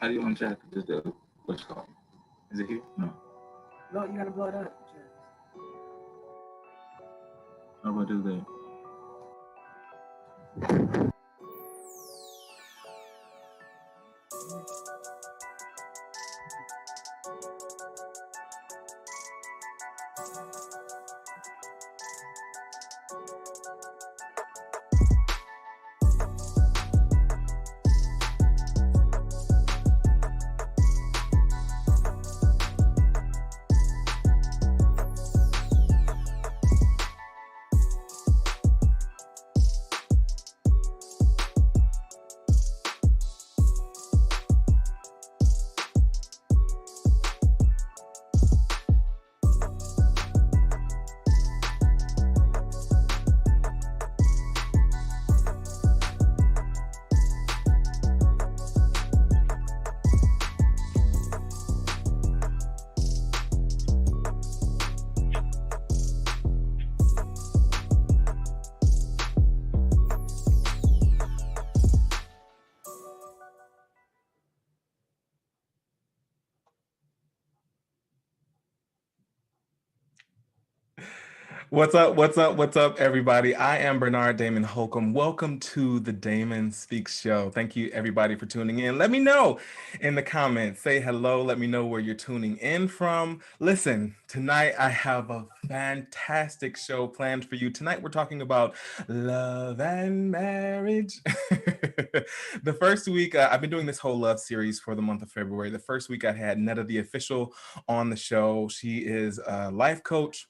How do you unjack the what's it called? Is it here? No. No, you gotta blow it up. How do I do that? What's up? What's up? What's up, everybody? I am Bernard Damon Holcomb. Welcome to the Damon Speaks Show. Thank you, everybody, for tuning in. Let me know in the comments. Say hello. Let me know where you're tuning in from. Listen, tonight I have a fantastic show planned for you. Tonight we're talking about love and marriage. The first week, I've been doing this whole love series for the month of February. The first week I had Netta the Official on the show. She is a life coach,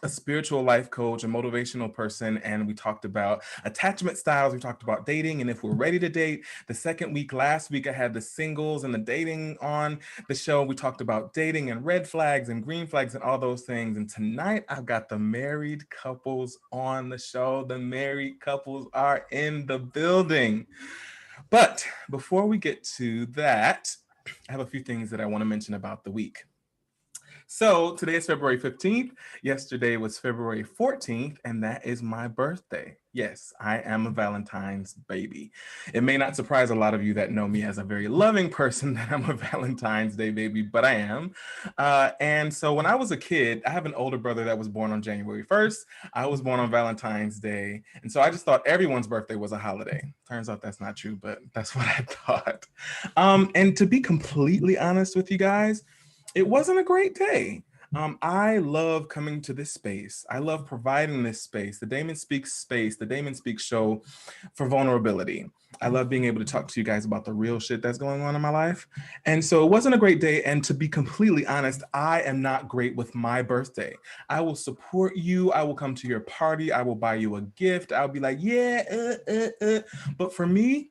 a spiritual life coach, a motivational person, and we talked about attachment styles. We talked about dating and if we're ready to date. The second week, last week, I had the singles and the dating on the show. We talked about dating and red flags and green flags and all those things. And tonight, I've got the married couples on the show. The married couples are in the building. But before we get to that, I have a few things that I want to mention about the week. So today is February 15th. Yesterday was February 14th, and that is my birthday. Yes, I am a Valentine's baby. It may not surprise a lot of you that know me as a very loving person that I'm a Valentine's Day baby, but I am. And so when I was a kid, I have an older brother that was born on January 1st. I was born on Valentine's Day. And so I just thought everyone's birthday was a holiday. Turns out that's not true, but that's what I thought. And to be completely honest with you guys, it wasn't a great day. I love coming to this space. I love providing this space, the Damon Speaks space, the Damon Speaks show for vulnerability. I love being able to talk to you guys about the real shit that's going on in my life. And so it wasn't a great day. And to be completely honest, I am not great with my birthday. I will support you. I will come to your party. I will buy you a gift. I'll be like, yeah. But for me,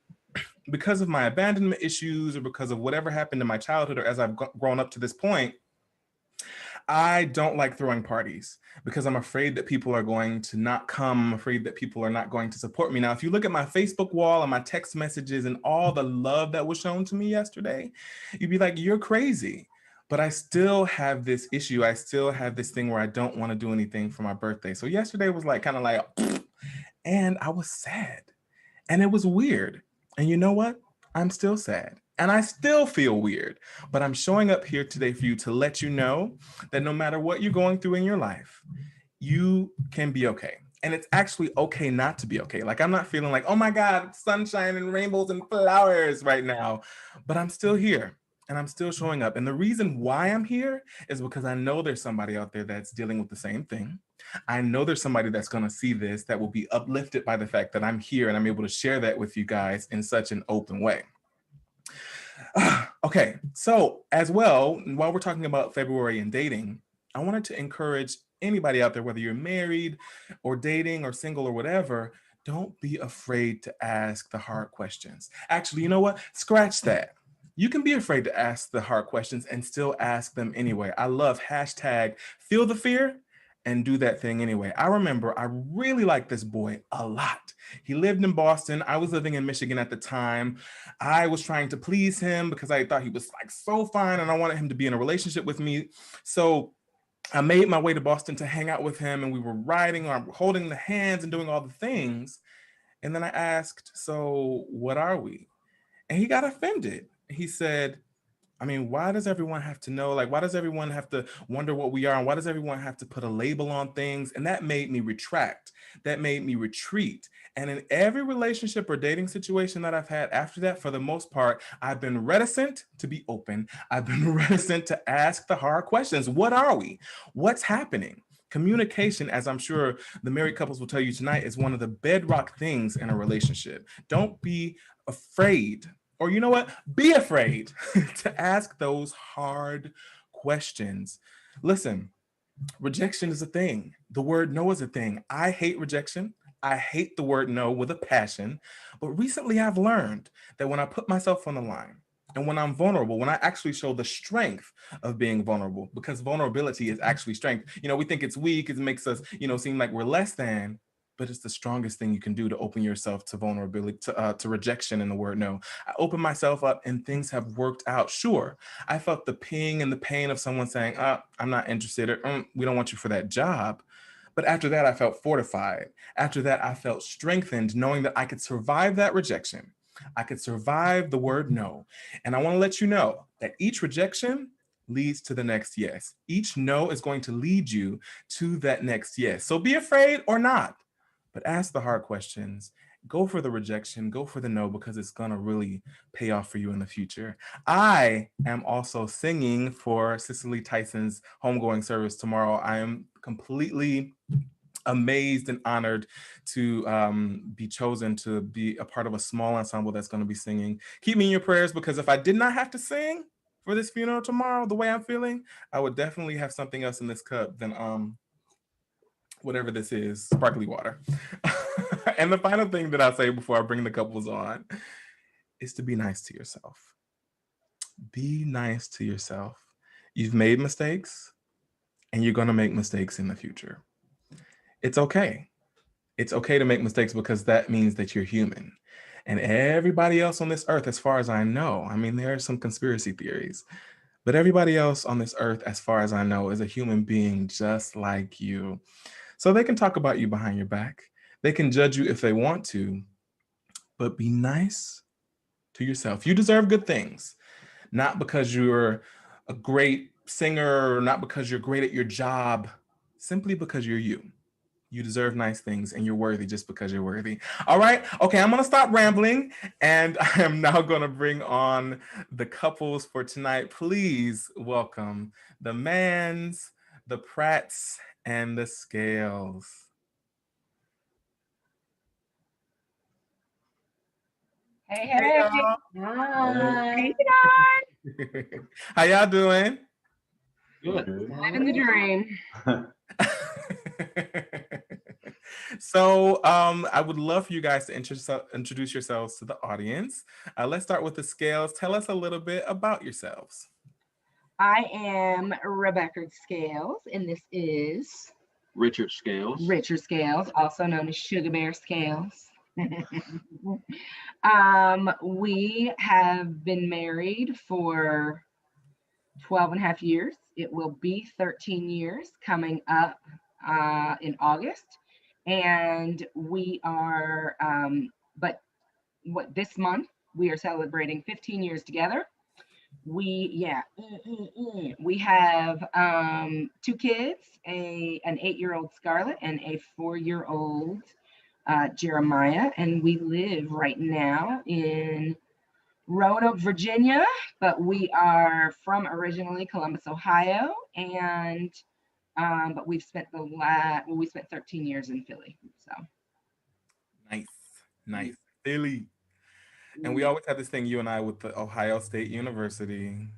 because of my abandonment issues or because of whatever happened in my childhood or as I've grown up to this point, I don't like throwing parties because I'm afraid that people are going to not come. I'm afraid that people are not going to support me. Now, if you look at my Facebook wall and my text messages and all the love that was shown to me yesterday, you'd be like, you're crazy. But I still have this issue. I still have this thing where I don't want to do anything for my birthday. So yesterday was like kind of like, and I was sad and it was weird. And you know what? I'm still sad and I still feel weird, but I'm showing up here today for you to let you know that no matter what you're going through in your life, you can be okay. And it's actually okay not to be okay. Like I'm not feeling like, oh my God, sunshine and rainbows and flowers right now, but I'm still here and I'm still showing up. And the reason why I'm here is because I know there's somebody out there that's dealing with the same thing. I know there's somebody that's going to see this that will be uplifted by the fact that I'm here and I'm able to share that with you guys in such an open way. Okay, so as well, while we're talking about February and dating, I wanted to encourage anybody out there, whether you're married or dating or single or whatever, don't be afraid to ask the hard questions. Actually, you know what? Scratch that. You can be afraid to ask the hard questions and still ask them anyway. I love hashtag feel the fear and do that thing anyway. I remember I really liked this boy a lot. He lived in Boston. I was living in Michigan at the time. I was trying to please him because I thought he was like so fine and I wanted him to be in a relationship with me. So I made my way to Boston to hang out with him and we were riding or holding the hands and doing all the things. And then I asked, so what are we? And he got offended. He said, I mean, why does everyone have to know? Like, why does everyone have to wonder what we are? And why does everyone have to put a label on things? And that made me retract. That made me retreat. And in every relationship or dating situation that I've had after that, for the most part, I've been reticent to be open. I've been reticent to ask the hard questions. What are we? What's happening? Communication, as I'm sure the married couples will tell you tonight, is one of the bedrock things in a relationship. Don't be afraid, or you know what? Be afraid to ask those hard questions. Listen, rejection is a thing. The word no is a thing. I hate rejection. I hate the word no with a passion. But recently I've learned that when I put myself on the line and when I'm vulnerable, when I actually show the strength of being vulnerable, because vulnerability is actually strength. You know, we think it's weak, it makes us, seem like we're less than, but it's the strongest thing you can do to open yourself to vulnerability, to rejection in the word no. I opened myself up and things have worked out. Sure, I felt the ping and the pain of someone saying, I'm not interested, or we don't want you for that job. But after that, I felt fortified. After that, I felt strengthened, knowing that I could survive that rejection. I could survive the word no. And I want to let you know that each rejection leads to the next yes. Each no is going to lead you to that next yes. So be afraid or not, but ask the hard questions. Go for the rejection, go for the no, because it's going to really pay off for you in the future. I am also singing for Cicely Tyson's homegoing service tomorrow. I am completely amazed and honored to be chosen to be a part of a small ensemble that's going to be singing. Keep me in your prayers, because if I did not have to sing for this funeral tomorrow, the way I'm feeling, I would definitely have something else in this cup than whatever this is, sparkly water. And the final thing that I'll say before I bring the couples on is to be nice to yourself. Be nice to yourself. You've made mistakes and you're going to make mistakes in the future. It's okay. It's okay to make mistakes, because that means that you're human. And everybody else on this earth, as far as I know, I mean, there are some conspiracy theories, but everybody else on this earth, as far as I know, is a human being just like you. So they can talk about you behind your back. They can judge you if they want to, but be nice to yourself. You deserve good things, not because you're a great singer, or not because you're great at your job, simply because you're you. You deserve nice things, and you're worthy just because you're worthy. All right. Okay, I'm going to stop rambling, and I am now going to bring on the couples for tonight. Please welcome the Mans, the Pratts, and the Scales. Hey, Hey, hey. y'all. Hi. How y'all doing? Good. Living the dream. So I would love for you guys to introduce yourselves to the audience. Let's start with the Scales. Tell us a little bit about yourselves. I am Rebecca Scales, and this is Richard Scales. Richard Scales, also known as Sugar Bear Scales. We have been married for 12 and a half years. It will be 13 years coming up in August. And we are, this month we are celebrating 15 years together. We have 2 kids, an 8-year-old Scarlett and a 4-year-old Jeremiah, and we live right now in Roanoke, Virginia, but we are from originally Columbus, Ohio, and but we've spent we spent 13 years in Philly. So nice, Philly. And we always have this thing, you and I, with the Ohio State University.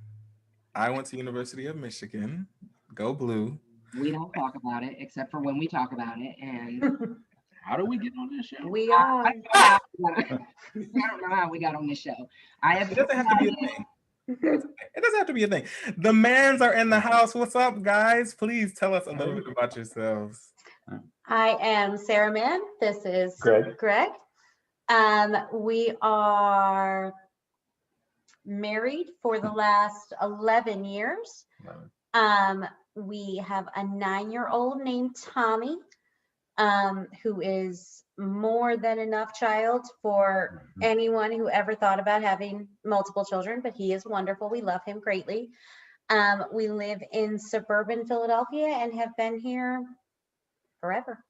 I went to University of Michigan. Go Blue. We don't talk about it except for when we talk about it. And How do we get on this show? We are. I don't know how we got on this show. It doesn't have to be a thing. It doesn't have to be a thing. The Mans are in the house. What's up, guys? Please tell us a little bit about yourselves. I am Sarah Mann. This is Greg. We are married for the last 11 years. We have a 9-year-old named Tommy, who is more than enough child for anyone who ever thought about having multiple children, but he is wonderful. We love him greatly. We live in suburban Philadelphia and have been here forever.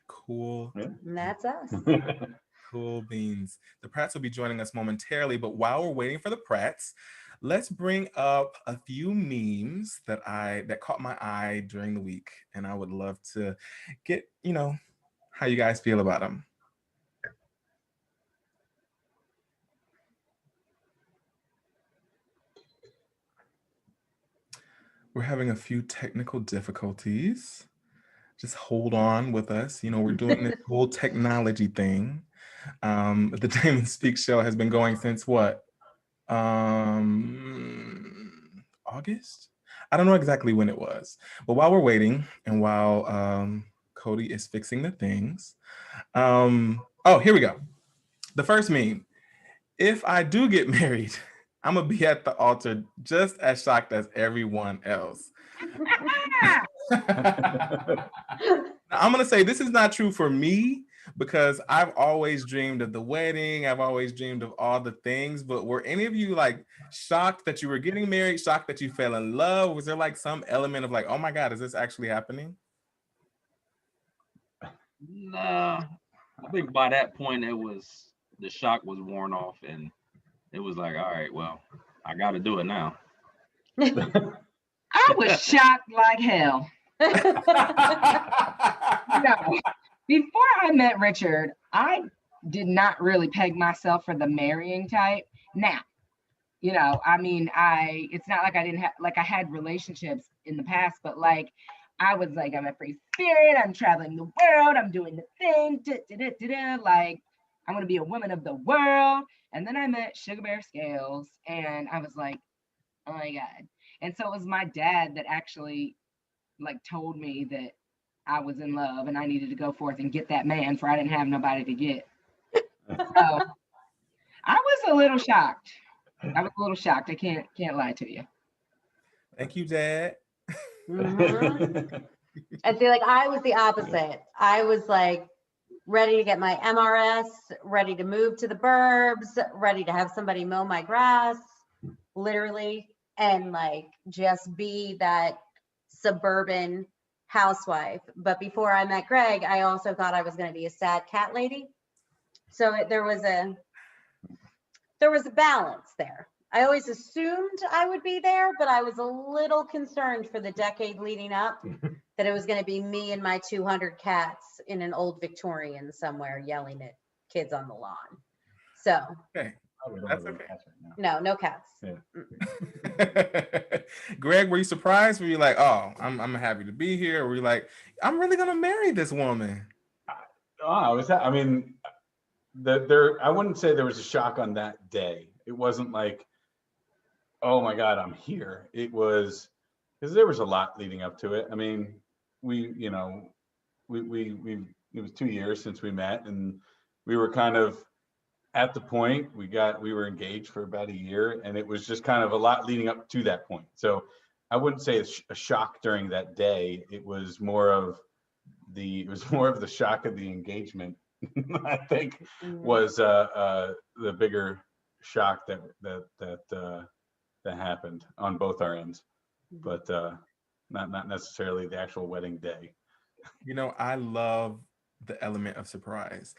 Cool. And that's us. Cool beans. The Pratts will be joining us momentarily, but while we're waiting for the Pratts, let's bring up a few memes that caught my eye during the week, and I would love to get, how you guys feel about them. We're having a few technical difficulties. Just hold on with us. We're doing this whole technology thing. The Damon Speaks show has been going since what? August? I don't know exactly when it was. But while we're waiting and while Cody is fixing the things. Oh, here we go. The first meme. If I do get married, I'm going to be at the altar just as shocked as everyone else. I'm going to say this is not true for me because I've always dreamed of the wedding. I've always dreamed of all the things. But were any of you like shocked that you were getting married, shocked that you fell in love? Was there like some element of like, oh my God, is this actually happening? Nah, I think by that point the shock was worn off and it was like, all right, well, I got to do it now. I was shocked like hell. Before I met Richard, I did not really peg myself for the marrying type. Now, it's not like I didn't have, like I had relationships in the past, but like, I was like, I'm a free spirit. I'm traveling the world. I'm doing the thing. Like, I'm going to be a woman of the world. And then I met Sugar Bear Scales and I was like, oh my God. And so it was my dad that actually like told me that I was in love and I needed to go forth and get that man for I didn't have nobody to get. So I was a little shocked. I can't lie to you. Thank you, Dad. Mm-hmm. I feel like I was the opposite. I was like ready to get my MRS, ready to move to the burbs, ready to have somebody mow my grass, literally, and like just be that suburban housewife. But before I met Greg, I also thought I was going to be a sad cat lady. So there was a balance there. I always assumed I would be there, but I was a little concerned for the decade leading up that it was going to be me and my 200 cats in an old Victorian somewhere yelling at kids on the lawn. So, okay. That's okay. No cats. Yeah. Greg, were you surprised? Were you like, oh, I'm happy to be here? Or were you like, I'm really going to marry this woman? I wouldn't say there was a shock on that day. It wasn't like, oh my God, I'm here. It was because there was a lot leading up to it. I mean, it was 2 years since we met, and we were kind of at the point we were engaged for about a year, and it was just kind of a lot leading up to that point. So I wouldn't say it's a shock during that day. It was more of the shock of the engagement. I think was the bigger shock that happened on both our ends, but not necessarily the actual wedding day. I love the element of surprise.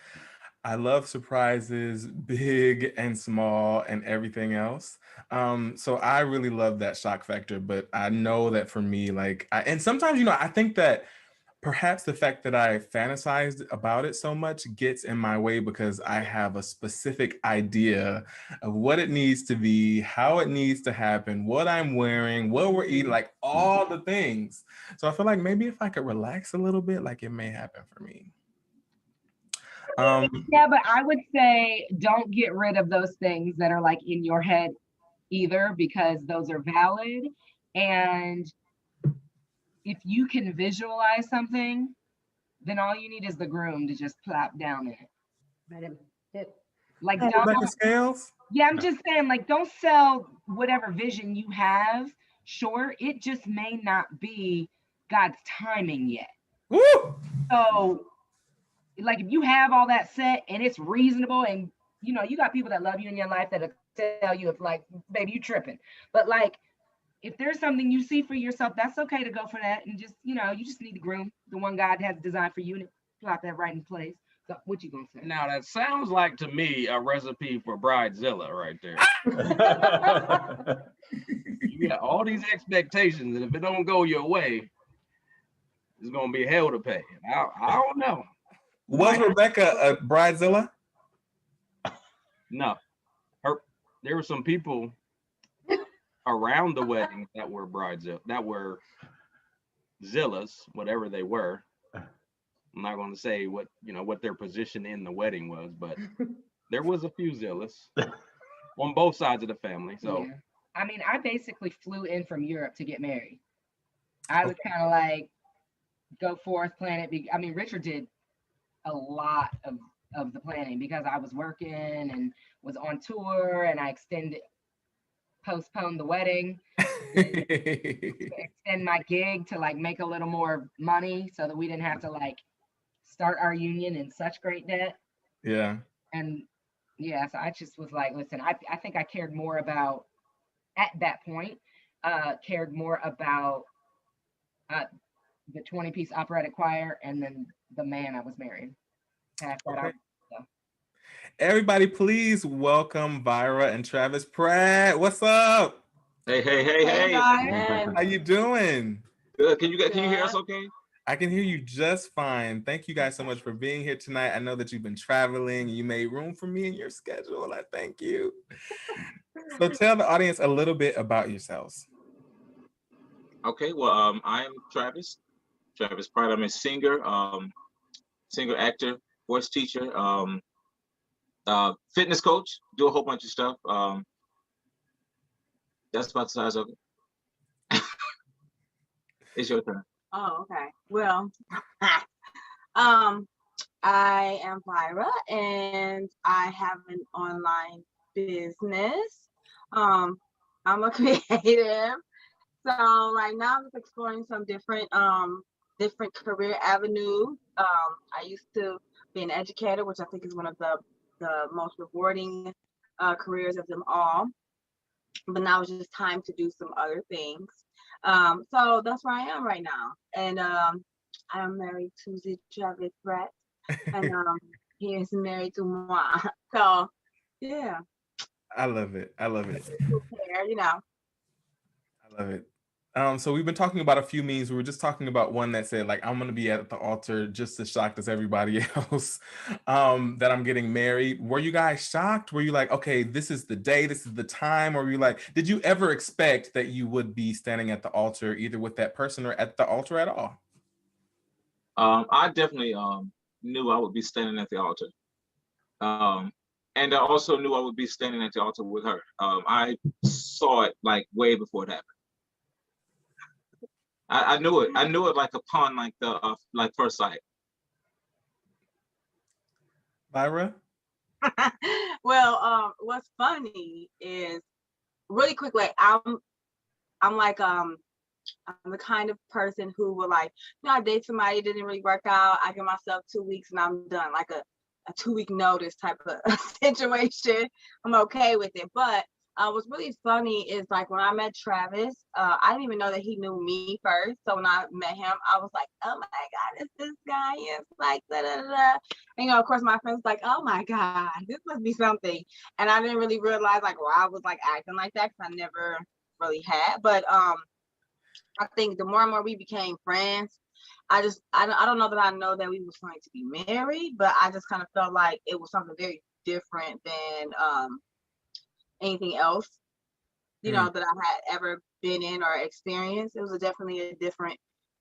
I love surprises, big and small and everything else. So I really love that shock factor, but I know that for me, and sometimes, I think that perhaps the fact that I fantasized about it so much gets in my way because I have a specific idea of what it needs to be, how it needs to happen, what I'm wearing, what we're eating, like all the things. So I feel like maybe if I could relax a little bit, like it may happen for me. Yeah, but I would say don't get rid of those things that are like in your head either, because those are valid. And if you can visualize something, then all you need is the groom to just plop down in it. Like, don't, Scales? Yeah, I'm just saying, like, don't sell whatever vision you have. Sure, it just may not be God's timing yet. Woo! So, like, if you have all that set and it's reasonable, and you know, you got people that love you in your life that'll tell you if, like, baby, you tripping. But like, if there's something you see for yourself, that's okay to go for that. And just, you know, you just need to groom the one God has designed for you and plop that right in place. So what you gonna say? Now that sounds like to me a recipe for Bridezilla right there. You got all these expectations, and if it don't go your way, it's gonna be hell to pay. I don't know. Was Rebecca a bridezilla? No, there were some people around the wedding that were zillas, whatever they were. I'm not going to say what their position in the wedding was, but there was a few zillas on both sides of the family. So, yeah. I mean, I basically flew in from Europe to get married. I was kind of like, go forth, plan it. I mean, Richard did a lot of the planning because I was working and was on tour, and I postponed the wedding, extend my gig to like make a little more money so that we didn't have to like start our union in such great debt. Yeah. And yeah, so I just was like, listen, I think I cared more about, at that point, cared more about the 20-piece operatic choir and then the man I was marrying. Okay. Everybody, please welcome Vyra and Travis Pratt. What's up? Hey. How you doing? Good. Can you hear us okay? I can hear you just fine. Thank you guys so much for being here tonight. I know that you've been traveling and you made room for me in your schedule. I thank you. So tell the audience a little bit about yourselves. Okay, well, I'm Travis Pratt. I'm a singer, actor, voice teacher, fitness coach, do a whole bunch of stuff. That's about the size of it. It's your turn. Oh, okay. Well, I am Vyra, and I have an online business. I'm a creative. So right now I'm just exploring some different career avenues. I used to be an educator, which I think is one of the most rewarding careers of them all. But now it's just time to do some other things. So that's where I am right now. And I am married to the Travis Pratt, and he is married to moi. So yeah. I love it. You know. I love it. So we've been talking about a few memes. We were just talking about one that said, like, I'm going to be at the altar just as shocked as everybody else that I'm getting married. Were you guys shocked? Were you like, okay, this is the day, this is the time? Or were you like, did you ever expect that you would be standing at the altar, either with that person or at the altar at all? I definitely knew I would be standing at the altar. And I also knew I would be standing at the altar with her. I saw it like way before it happened. I knew it. I knew it like upon like the first sight. Vyra? Well, what's funny is really quickly, I'm the kind of person who will like, I date somebody, it didn't really work out. I give myself 2 weeks and I'm done, like a 2-week notice type of situation. I'm okay with it. But what's really funny is like when I met Travis, I didn't even know that he knew me first. So when I met him, I was like, oh my God, it's this guy. It's like da da da. And of course my friends like, oh my God, this must be something. And I didn't really realize like why I was like acting like that, because I never really had. But I think the more and more we became friends, I don't know that I know that we was going to be married, but I just kind of felt like it was something very different than anything else, know, that I had ever been in or experienced. It was definitely a different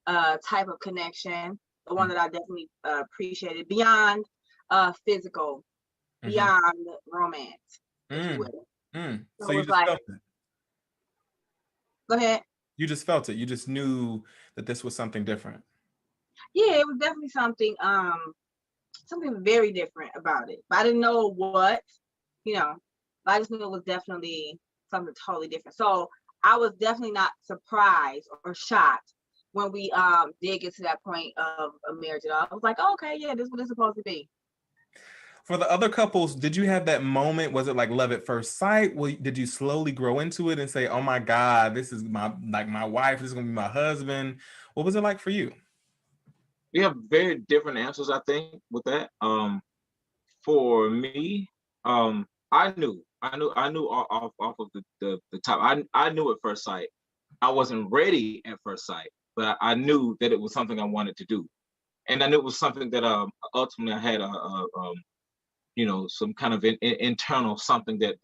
type of connection, the one that I definitely appreciated beyond physical, beyond romance, if you will. So you just felt it. Go ahead. You just felt it. You just knew that this was something different. Yeah, it was definitely something very different about it. But I didn't know what, but I just knew it was definitely something totally different. So I was definitely not surprised or shocked when we did get to that point of marriage at all. I was like, oh, okay, yeah, this is what it's supposed to be. For the other couples, did you have that moment? Was it like love at first sight? Did you slowly grow into it and say, oh my God, this is my wife, this is gonna be my husband? What was it like for you? We have very different answers, I think, with that. For me, I knew off of the top. I knew at first sight. I wasn't ready at first sight, but I knew that it was something I wanted to do, and I knew it was something that ultimately I had some kind of internal something that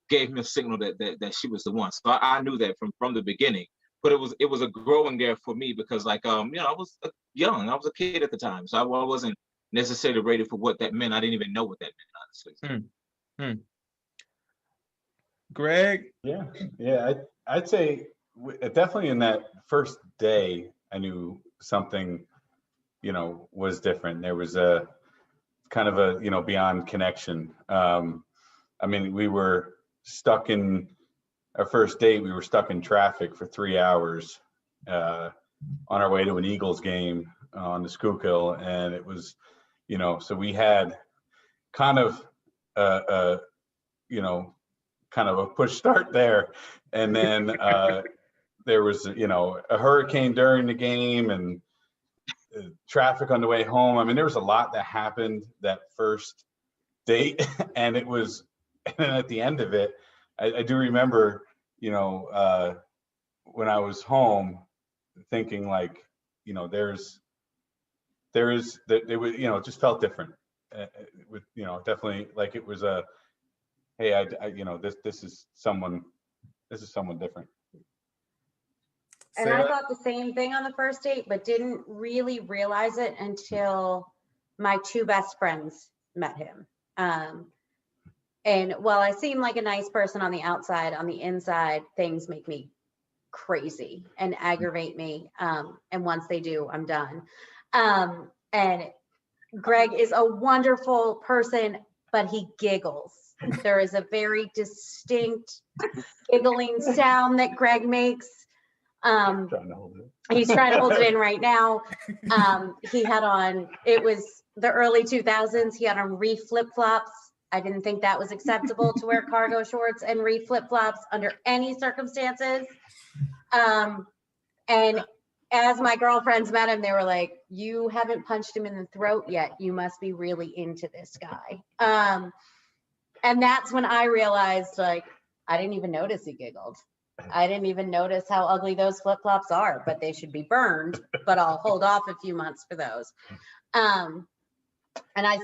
gave me a signal that she was the one. So I knew that from the beginning. But it was a growing there for me because I was young. I was a kid at the time, so I wasn't necessarily ready for what that meant. I didn't even know what that meant, honestly. Greg? Yeah. I'd say definitely in that first day, I knew something, was different. There was a kind of a, beyond connection. We were stuck in our first date. We were stuck in traffic for 3 hours on our way to an Eagles game on the Schuylkill. And it was, so we had kind of, kind of a push start there. And then there was, a hurricane during the game and traffic on the way home. There was a lot that happened that first date. And it was, and then at the end of it, I do remember, when I was home thinking like, there is that it was, it just felt different with, definitely like it was a, hey, this is someone different. And I thought the same thing on the first date, but didn't really realize it until my two best friends met him. And while I seem like a nice person on the outside, on the inside, things make me crazy and aggravate me. And once they do, I'm done. And Greg is a wonderful person, but he giggles. There is a very distinct giggling sound that Greg makes. He's trying to hold it in right now. He had on, it was the early 2000s. He had on reef flip-flops. I didn't think that was acceptable to wear cargo shorts and reef flip-flops under any circumstances. And as my girlfriends met him, they were like, you haven't punched him in the throat yet. You must be really into this guy. And that's when I realized, like, I didn't even notice he giggled. I didn't even notice how ugly those flip-flops are, but they should be burned, but I'll hold off a few months for those. And I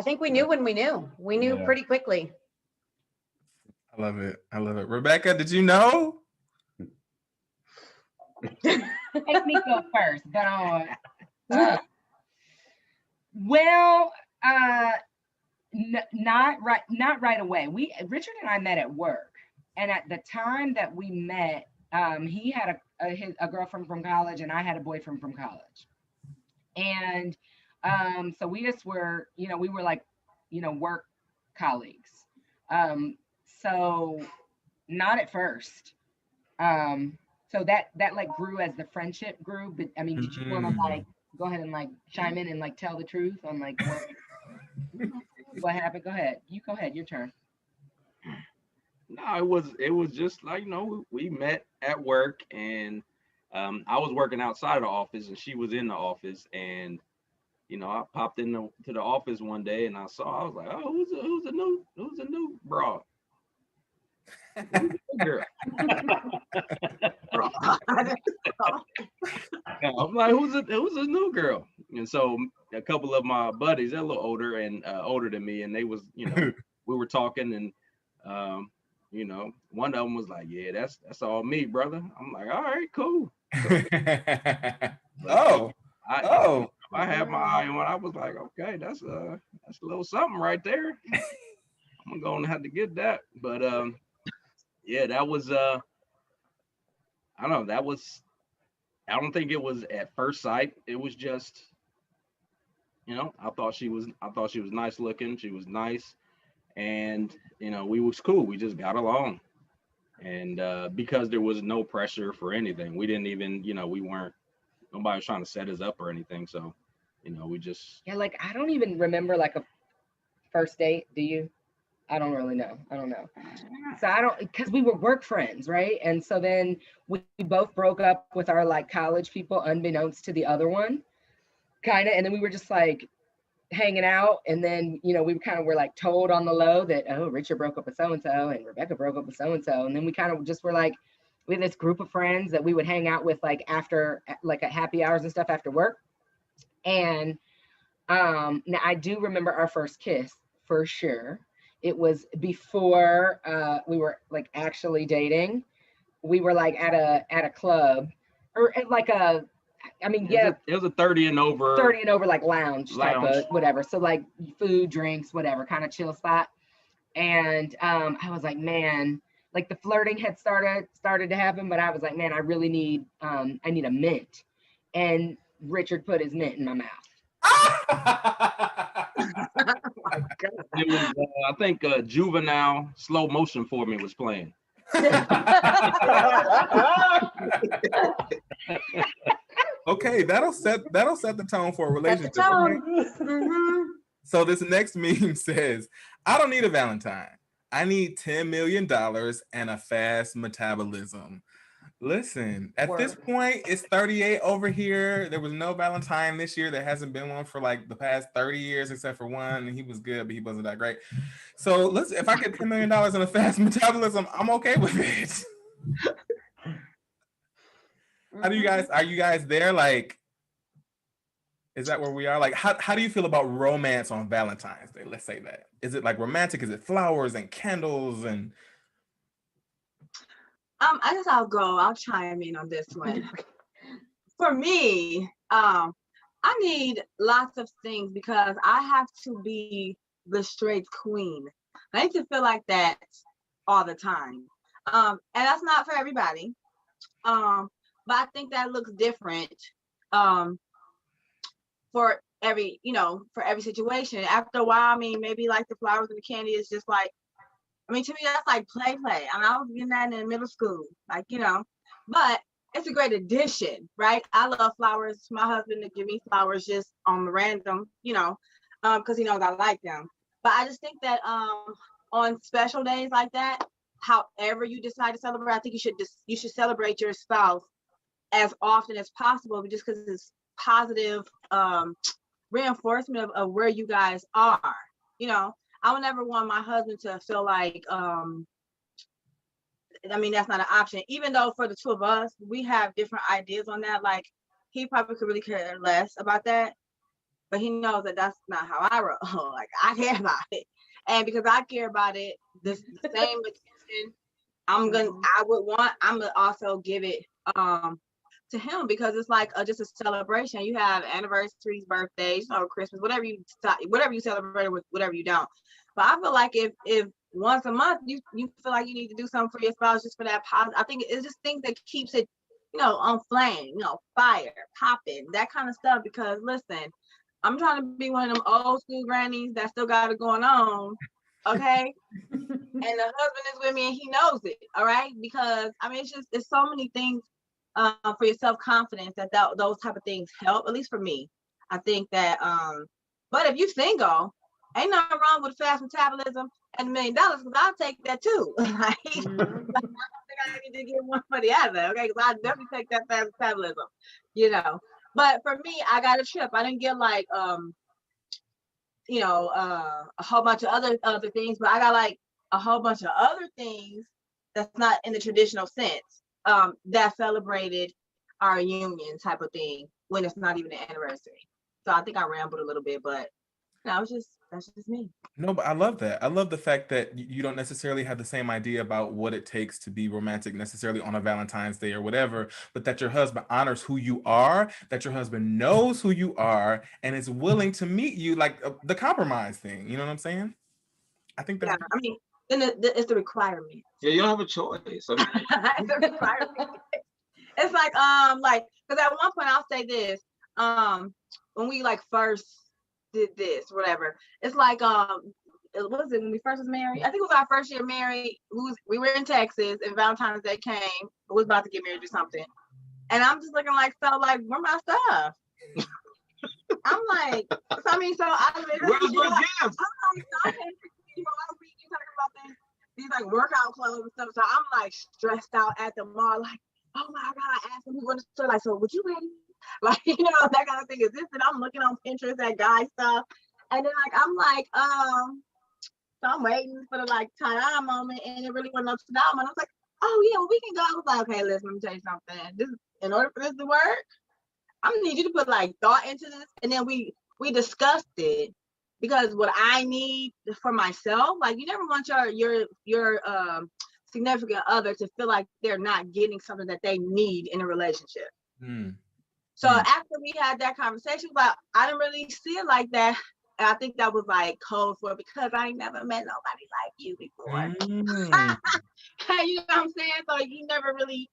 think we knew when we knew. We knew pretty quickly. I love it. I love it. Rebecca, did you know? Make me go first, but not right away. Richard and I met at work. And at the time that we met, he had a girlfriend from college and I had a boyfriend from college. And so we just were, we were like, work colleagues. So not at first. So that like grew as the friendship grew. But did you want to like go ahead and like chime in and like tell the truth on like what happened? Go ahead. You go ahead. Your turn. No, it was just like, we met at work and I was working outside of the office and she was in the office and I popped to the office one day and I was like, oh, who's a new broad? Girl. I'm like, who's a new girl? And so a couple of my buddies, they're a little older and older than me, and they was, we were talking and one of them was like, yeah, that's all me, brother. I'm like, all right, cool. I had my eye on. I was like, okay, that's a little something right there. I'm gonna have to get that. But yeah, that was I don't know. I don't think it was at first sight. It was just, I thought she was nice looking. She was nice, and we was cool. We just got along. And because there was no pressure for anything, we didn't even, nobody was trying to set us up or anything. So, we just. Yeah, like I don't even remember like a first date. Do you? I don't really know. I don't know. So I don't, because we were work friends, right? And so then we both broke up with our like college people, unbeknownst to the other one, kind of. And then we were just like hanging out. And then, we kind of were like told on the low that, oh, Richard broke up with so-and-so and Rebecca broke up with so-and-so. And then we kind of just were like, we had this group of friends that we would hang out with like after, like at happy hours and stuff after work. And now I do remember our first kiss for sure. It was before we were like actually dating. We were like at a club or at like it was a 30 and over like lounge type of whatever. So like food, drinks, whatever, kind of chill spot. And I was like, man, like the flirting had started to happen, but I was like, man, I really need I need a mint. And Richard put his mint in my mouth. It was, I think, Juvenile Slow Motion for Me was playing. Okay, that'll set the tone for a relationship. Right? Mm-hmm. So this next meme says, "I don't need a Valentine. I need $10 million and a fast metabolism." Listen, at this point, it's 38 over here. There was no Valentine this year. There hasn't been one for like the past 30 years, except for one. And he was good, but he wasn't that great. So if I get $10 million and a fast metabolism, I'm okay with it. Are you guys there? Like, is that where we are? Like, how do you feel about romance on Valentine's Day? Let's say that. Is it like romantic? Is it flowers and candles and... I guess I'll chime in on this one. For me, I need lots of things because I have to be the straight queen. I need to feel like that all the time. And that's not for everybody. But I think that looks different for every situation. After a while, maybe like the flowers and the candy is just like, to me, that's like play. And I was getting that in middle school, but it's a great addition, right? I love flowers. My husband to give me flowers just on random, because he knows I like them. But I just think that on special days like that, however you decide to celebrate, I think you should celebrate your spouse as often as possible, just because it's positive reinforcement of where you guys are, I would never want my husband to feel like, that's not an option. Even though for the two of us, we have different ideas on that. Like, he probably could really care less about that, but he knows that that's not how I roll. Like, I care about it. And because I care about it, the same attention I'm gonna also give it to him, because it's like just a celebration. You have anniversaries, birthdays, Christmas, whatever you celebrate with, whatever you don't. But I feel like if once a month you feel like you need to do something for your spouse just for that positive, I think it's just things that keeps it, on flame, fire, popping, that kind of stuff. Because listen, I'm trying to be one of them old school grannies that still got it going on, okay? And the husband is with me and he knows it, all right? Because it's so many things for your self-confidence that those type of things help, at least for me. I think that but if you're single, ain't nothing wrong with fast metabolism and $1 million, because I'll take that too. Like, I don't think I need to get one for the other, okay? Because I definitely take that fast metabolism, But for me, I got a trip. I didn't get like a whole bunch of other things, but I got like a whole bunch of other things that's not in the traditional sense that celebrated our union type of thing when it's not even an anniversary. So I think I rambled a little bit, but that's just me. No, but I love that. I love the fact that you don't necessarily have the same idea about what it takes to be romantic necessarily on a Valentine's Day or whatever, but that your husband honors who you are, that your husband knows who you are, and is willing to meet you, like the compromise thing. You know what I'm saying? I think that's... Yeah, then it's the requirement. Yeah, you don't have a choice. It's a requirement. It's like, because at one point I'll say this, when we like first did this, whatever, it's like it was it when we first was married. I think it was our first year married. We were in Texas, and Valentine's Day came. We was about to get married or something, and I'm just looking like, so like, where my stuff? I'm like, so I mean, so I literally, Where's my gift? I'm like, so okay, you talking about these like workout clothes and stuff. So I'm like stressed out at the mall, like, oh my God, I asked them who to store, like, so would you ready? Like, you know, that kind of thing. Is this? And I'm looking on Pinterest at guy stuff. And then like I'm like, so I'm waiting for the like tie-dye moment, and it really wasn't up to that moment. I was like, oh yeah, well, we can go. I was like, okay, listen, let me tell you something. This, in order for this to work, I'm gonna need you to put like thought into this. And then we discussed it, because what I need for myself, like you never want your significant other to feel like they're not getting something that they need in a relationship. So after we had that conversation, but I didn't really see it like that. And I think that was like code for, because I ain't never met nobody like you before. You know what I'm saying? So you never really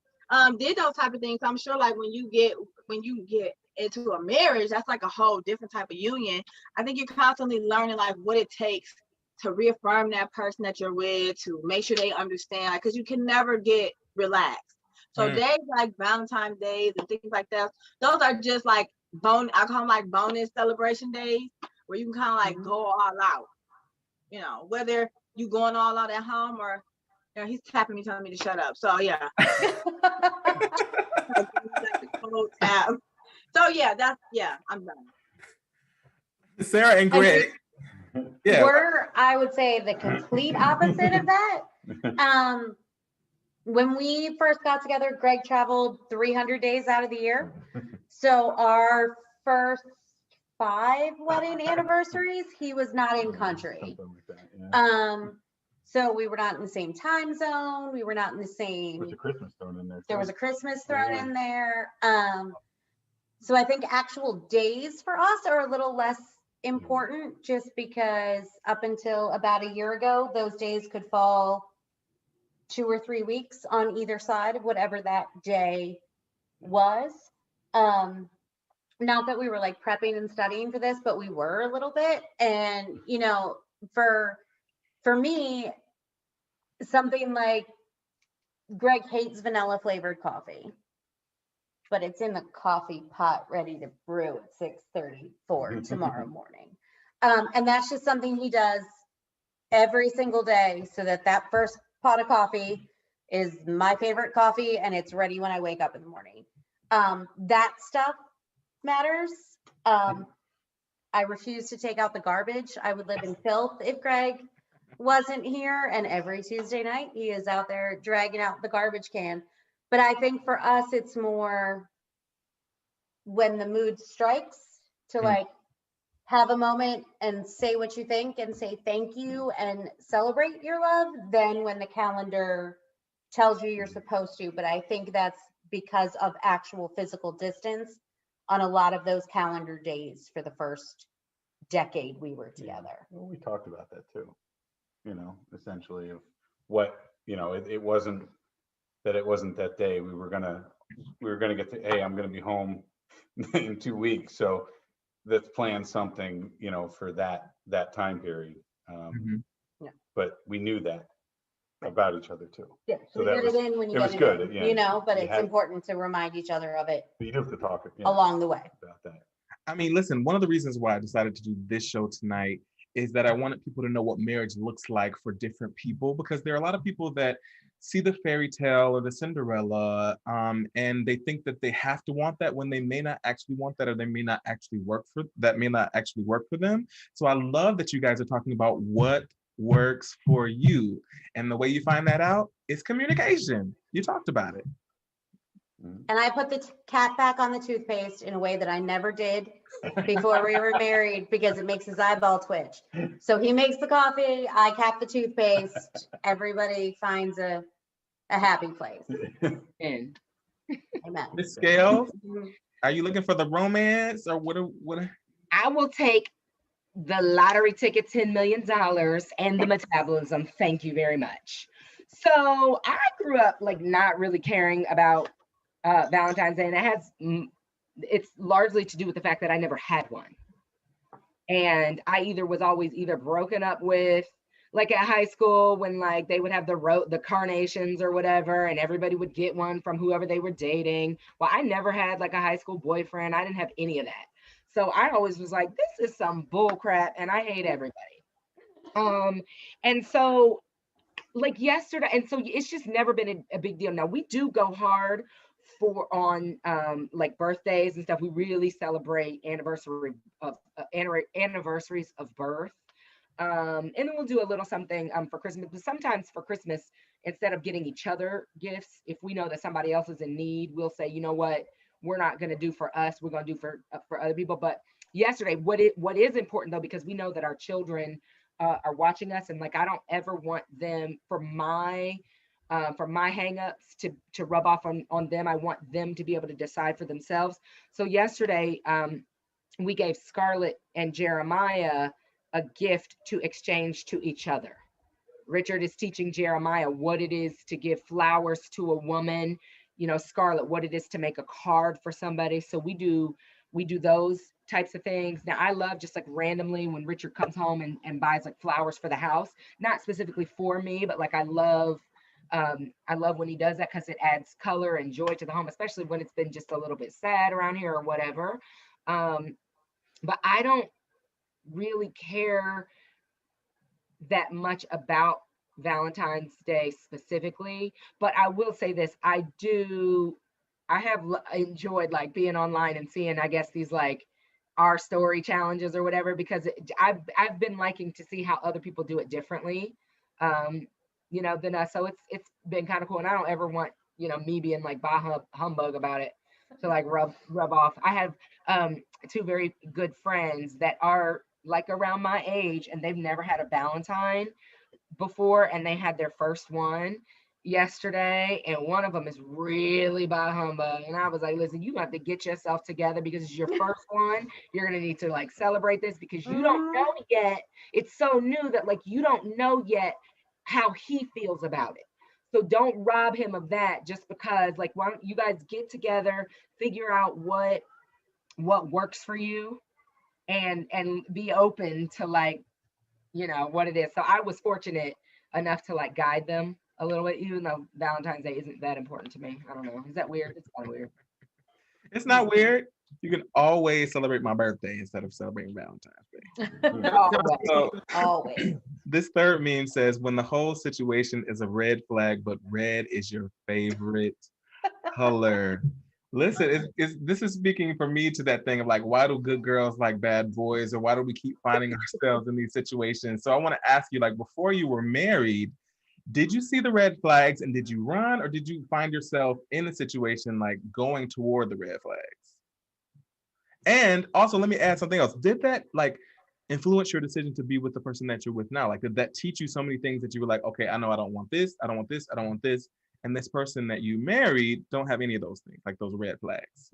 did those type of things. I'm sure like when you get into a marriage, that's like a whole different type of union. I think you're constantly learning like what it takes to reaffirm that person that you're with, to make sure they understand, because you can never get relaxed. So days like Valentine's days and things like that, those are just like I call them like bonus celebration days, where you can kind of like go all out, you know, whether you going all out at home or, you know, he's tapping me, telling me to shut up. So yeah. So yeah, I'm done. Sarah and Greg. Yeah. We're, I would say, the complete opposite of that. When we first got together, Greg traveled 300 days out of the year. So our first 5 wedding anniversaries, he was not in country. Something like that, yeah. So we were not in the same time zone. We were not in the same. There's a Christmas thrown in there. There was a Christmas thrown in there. So I think actual days for us are a little less important, just because up until about a year ago, those days could fall 2 or 3 weeks on either side of whatever that day was. Not that we were like prepping and studying for this, but we were a little bit. And, you know, for me, something like Greg hates vanilla flavored coffee, but it's in the coffee pot ready to brew at 6:34 tomorrow morning. And that's just something he does every single day, so that first pot of coffee is my favorite coffee and it's ready when I wake up in the morning. That stuff matters. I refuse to take out the garbage. I would live in filth if Greg wasn't here, and every Tuesday night he is out there dragging out the garbage can. But I think for us, it's more when the mood strikes to like have a moment and say what you think and say thank you and celebrate your love than when the calendar tells you you're supposed to. But I think that's because of actual physical distance on a lot of those calendar days for the first decade we were together. Well, we talked about that too, you know, essentially of what, you know, it wasn't that day. We were gonna get to, hey, I'm gonna be home in 2 weeks, so let's plan something, you know, for that time period. But we knew that about each other too. Yeah, so get it in when you get it good, in, yeah. you know, but it's important to remind each other of it you do have to talk along the way about that. I mean, listen, one of the reasons why I decided to do this show tonight is that I wanted people to know what marriage looks like for different people, because there are a lot of people that see the fairy tale or the Cinderella, and they think that they have to want that when they may not actually want that, or they may not actually work for them. So I love that you guys are talking about what works for you, and the way you find that out is communication. You talked about it. And I put the cat back on the toothpaste in a way that I never did before we were married, because it makes his eyeball twitch. So he makes the coffee, I cap the toothpaste, everybody finds a happy place. Amen. Miss Scales, are you looking for the romance, or what? I will take the lottery ticket, $10 million, and the metabolism. Thank you very much. So I grew up like not really caring about Valentine's Day, and it's largely to do with the fact that I never had one. And I was always either broken up with, like at high school when like they would have the carnations or whatever, and everybody would get one from whoever they were dating. Well, I never had like a high school boyfriend. I didn't have any of that. So I always was like, this is some bull crap and I hate everybody. And so like yesterday, and so it's just never been a big deal. Now we do go hard on like birthdays and stuff. We really celebrate anniversaries of birth. And then we'll do a little something for Christmas. But sometimes for Christmas, instead of getting each other gifts, if we know that somebody else is in need, we'll say, you know what, we're not going to do for us, we're going to do for other people. But yesterday, what is important though, because we know that our children are watching us, and like I don't ever want them for my hangups to rub off on them. I want them to be able to decide for themselves. So yesterday, we gave Scarlett and Jeremiah a gift to exchange to each other. Richard is teaching Jeremiah what it is to give flowers to a woman, you know, Scarlett, what it is to make a card for somebody. So we do those types of things. Now I love just like randomly when Richard comes home and buys like flowers for the house, not specifically for me, but like I love when he does that, because it adds color and joy to the home, especially when it's been just a little bit sad around here or whatever. But I don't really care that much about Valentine's Day specifically, but I will say this, I have enjoyed like being online and seeing, I guess, these like our story challenges or whatever, because I've been liking to see how other people do it differently, you know, than us. So it's been kind of cool, and I don't ever want, you know, me being like bah humbug about it to like rub off. I have two very good friends that are like around my age, and they've never had a Valentine before, and they had their first one yesterday, and one of them is really by humbug, and I was like, listen, you have to get yourself together, because it's your first one. You're gonna need to like celebrate this, because you don't know yet. It's so new that like you don't know yet how he feels about it. So don't rob him of that just because, like, why don't you guys get together, figure out what works for you, and be open to like, you know, what it is. So I was fortunate enough to like guide them a little bit, even though Valentine's Day isn't that important to me. I don't know. Is that weird? It's kind of weird. It's not weird. You can always celebrate my birthday instead of celebrating Valentine's Day. So, Always. this third meme says, when the whole situation is a red flag, but red is your favorite color. Listen, this is speaking for me to that thing of like, why do good girls like bad boys, or why do we keep finding ourselves in these situations? So I want to ask you, like, before you were married, did you see the red flags and did you run, or did you find yourself in a situation like going toward the red flags? And also, let me add something else. Did that like influence your decision to be with the person that you're with now? Like, did that teach you so many things that you were like, okay, I know I don't want this, I don't want this, I don't want this. And this person that you married don't have any of those things, like those red flags.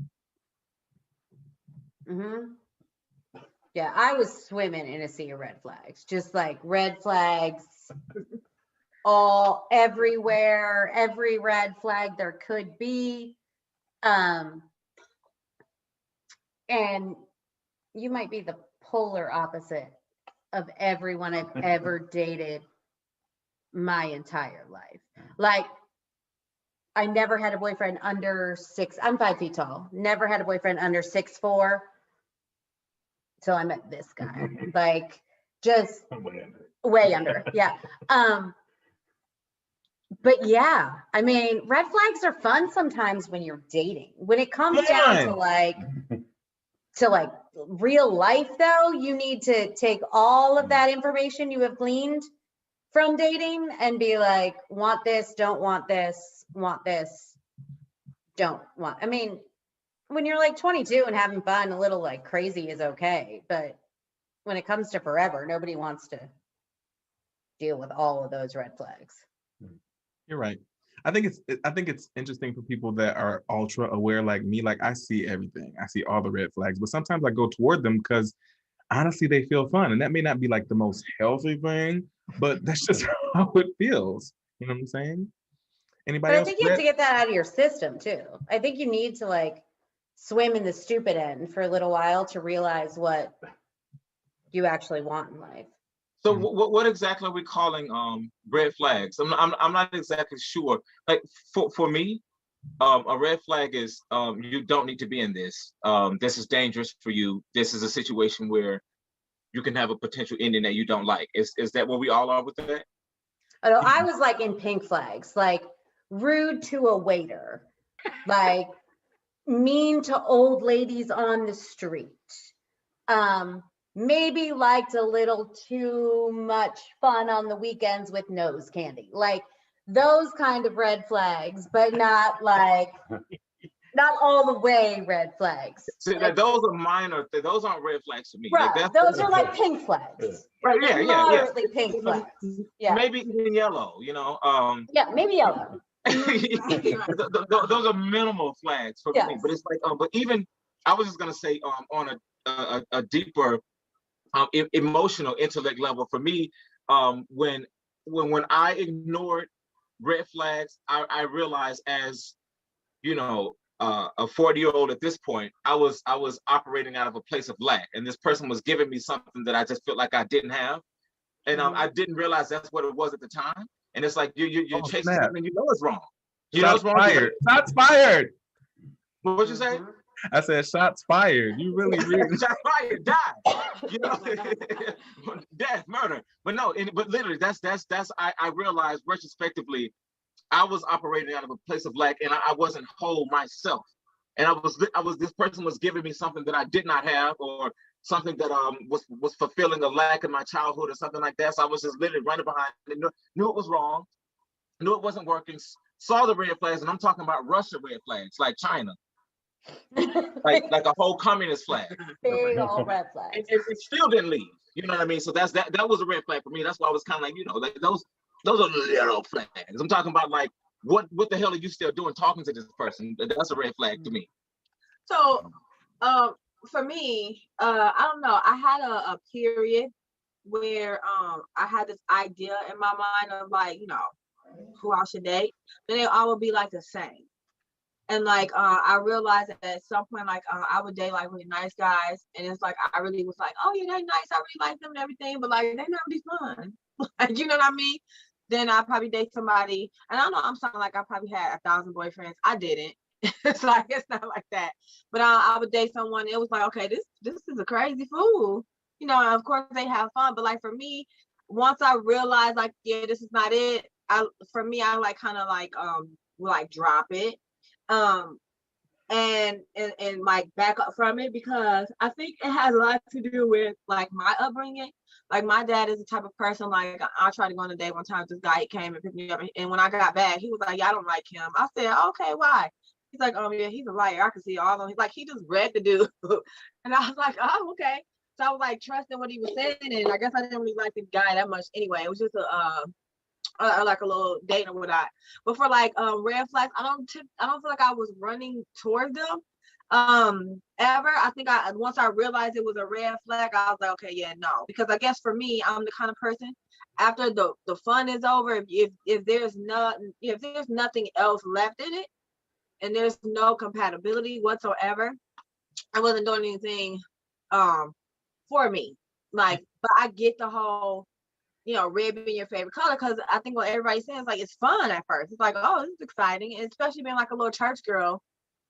Mm-hmm. Yeah, I was swimming in a sea of red flags, just like red flags all everywhere, every red flag there could be. And you might be the polar opposite of everyone I've ever dated my entire life. Like, I never had a boyfriend under 6. I'm 5 feet tall. Never had a boyfriend under 6'4" till I met this guy. Like, just way under. Yeah. But yeah, I mean, red flags are fun sometimes when you're dating. When it comes down to like real life though, you need to take all of that information you have gleaned from dating and be like, want this, don't want this, want this, don't want. I mean, when you're like 22 and having fun, a little like crazy is okay. But when it comes to forever, nobody wants to deal with all of those red flags. You're right. I think it's interesting for people that are ultra aware like me. Like, I see everything. I see all the red flags, but sometimes I go toward them because honestly they feel fun, and that may not be like the most healthy thing, but that's just how it feels. You know what I'm saying? Anybody But I else? think you have to get that out of your system too. I think you need to like swim in the stupid end for a little while to realize what you actually want in life. So what exactly are we calling red flags? I'm not exactly sure. Like for me, a red flag is you don't need to be in this. This is dangerous for you. This is a situation where you can have a potential ending that you don't like. Is that where we all are with that? Although I was like in pink flags, like rude to a waiter, like mean to old ladies on the street. Maybe liked a little too much fun on the weekends with nose candy, like those kind of red flags, but not like, not all the way red flags. See, Like, those are minor. Those aren't red flags to me. right, Like those are like pink flags. right. Yeah, yeah, Moderately pink flags. Yeah. Maybe even yellow. Yeah, maybe yellow. Those are minimal flags for me. But it's like, but even I was just gonna say, on a deeper emotional intellect level for me, when I ignored red flags, I realized as a 40-year-old at this point, I was operating out of a place of lack, and this person was giving me something that I just felt like I didn't have, and I didn't realize that's what it was at the time. And it's like you're chasing something you know it's wrong. Shots fired. Shots fired. What'd you say? I said shots fired. You really shots fired, die. Death, murder. But no, but literally that's I realized retrospectively I was operating out of a place of lack, and I wasn't whole myself. And I was this person was giving me something that I did not have, or something that was fulfilling a lack in my childhood or something like that. So I was just literally running behind it, knew it was wrong, knew it wasn't working, saw the red flags, and I'm talking about Russia red flags, like China. like a whole communist flag. Big old red flag. It still didn't leave. You know what I mean? So that was a red flag for me. That's why I was kind of like, like those are little flags. I'm talking about like what the hell are you still doing talking to this person? That's a red flag to me. So for me, I don't know. I had a period where I had this idea in my mind of like, who I should date. Then they all would be like the same. And like I realized that at some point, like I would date like really nice guys, and it's like I really was like, oh yeah, they're nice, I really like them and everything, but like they're not really fun. Like, you know what I mean? Then I probably date somebody, and I know I'm sounding like I probably had 1,000 boyfriends. I didn't. It's like it's not like that. But I would date someone. It was like, okay, this is a crazy fool. Of course they have fun, but like for me, once I realized like, yeah, this is not it. I like kind of like like drop it. And like back up from it, because I think it has a lot to do with like my upbringing. Like my dad is the type of person, like I tried to go on a date one time, this guy came and picked me up, and when I got back, he was like, yeah, I don't like him. I said, okay, why? He's like, oh yeah, he's a liar. I can see all of them. Like he just read the dude. And I was like, oh, okay. So I was like trusting what he was saying, and I guess I didn't really like the guy that much anyway. It was just like a little date or whatnot. But for like red flags, I don't feel like I was running towards them ever. I think once I realized it was a red flag, I was like, okay, yeah, no. Because I guess for me, I'm the kind of person, after the fun is over, if there's nothing else left in it and there's no compatibility whatsoever, I wasn't doing anything for me. Like, but I get the whole red being your favorite color, because I think what everybody says, like, it's fun at first. It's like, oh, this is exciting. And especially being like a little church girl,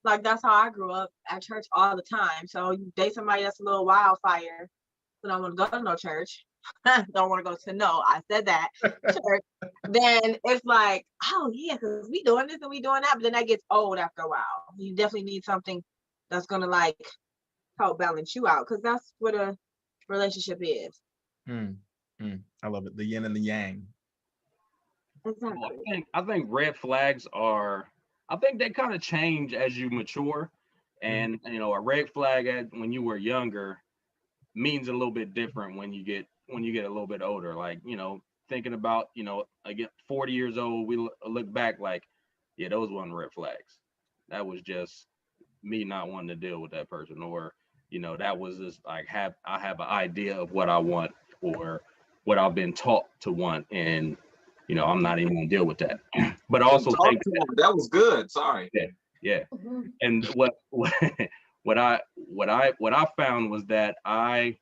like that's how I grew up, at church all the time. So you date somebody that's a little wildfire, who don't want to go to no church, don't want to go to I said that church, then it's like, oh yeah, because we doing this and we doing that, but then that gets old after a while. You definitely need something that's gonna like help balance you out, because that's what a relationship is. I love it. The yin and the yang. Exactly. Well, I think red flags I think they kind of change as you mature. And a red flag when you were younger means a little bit different when you get a little bit older. Like, thinking about, again, 40 years old, we look back like, yeah, those weren't red flags. That was just me not wanting to deal with that person, or, that was just like I have an idea of what I want, or what I've been taught to want, and I'm not even gonna deal with that. But also that was good. Sorry. Yeah. And what I found was that I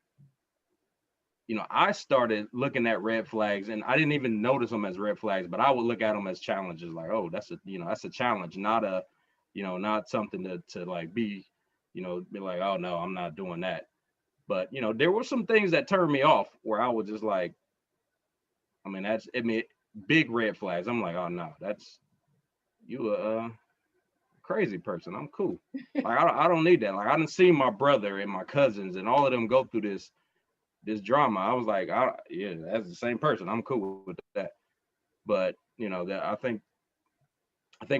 I started looking at red flags, and I didn't even notice them as red flags, but I would look at them as challenges. Like, oh, that's a challenge, not a, not something to like be like, oh no, I'm not doing that. But there were some things that turned me off where I was just like, big red flags. I'm like, oh no, that's you a crazy person. I'm cool. Like I don't need that. Like I didn't see my brother and my cousins and all of them go through this drama. I was like, yeah, that's the same person. I'm cool with that. But that I think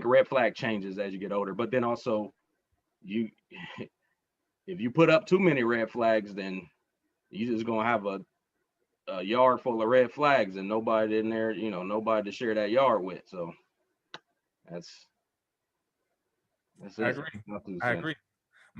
a red flag changes as you get older. But then also, if you put up too many red flags, then you just gonna have a yard full of red flags and nobody in there, nobody to share that yard with. So that's I agree. I agree.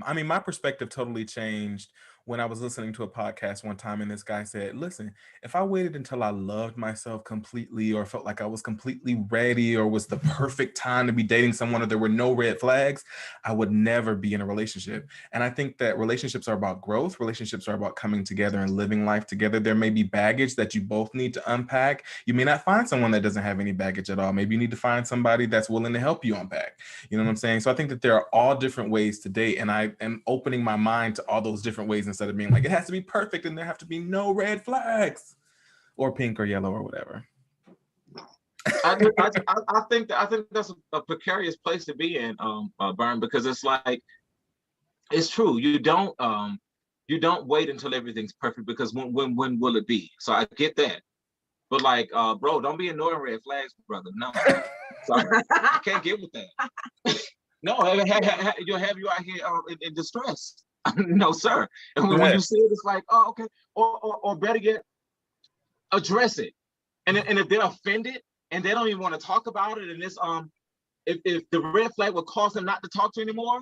I mean, my perspective totally changed when I was listening to a podcast one time, and this guy said, listen, if I waited until I loved myself completely or felt like I was completely ready or was the perfect time to be dating someone or there were no red flags, I would never be in a relationship. And I think that relationships are about growth. Relationships are about coming together and living life together. There may be baggage that you both need to unpack. You may not find someone that doesn't have any baggage at all. Maybe you need to find somebody that's willing to help you unpack. You know what I'm saying? So I think that there are all different ways to date, and I am opening my mind to all those different ways instead of being like, it has to be perfect and there have to be no red flags or pink or yellow or whatever. I think that's a precarious place to be in, Burn, because it's like, it's true. You don't wait until everything's perfect, because when will it be? So I get that, but like, bro, don't be ignoring red flags, brother. No, sorry, I can't get with that. No, you'll have you out here in distress. No, sir. And when you see it, it's like, oh, okay. Or better yet, address it. And if they're offended and they don't even want to talk about it, and it's if the red flag will cause them not to talk to you anymore,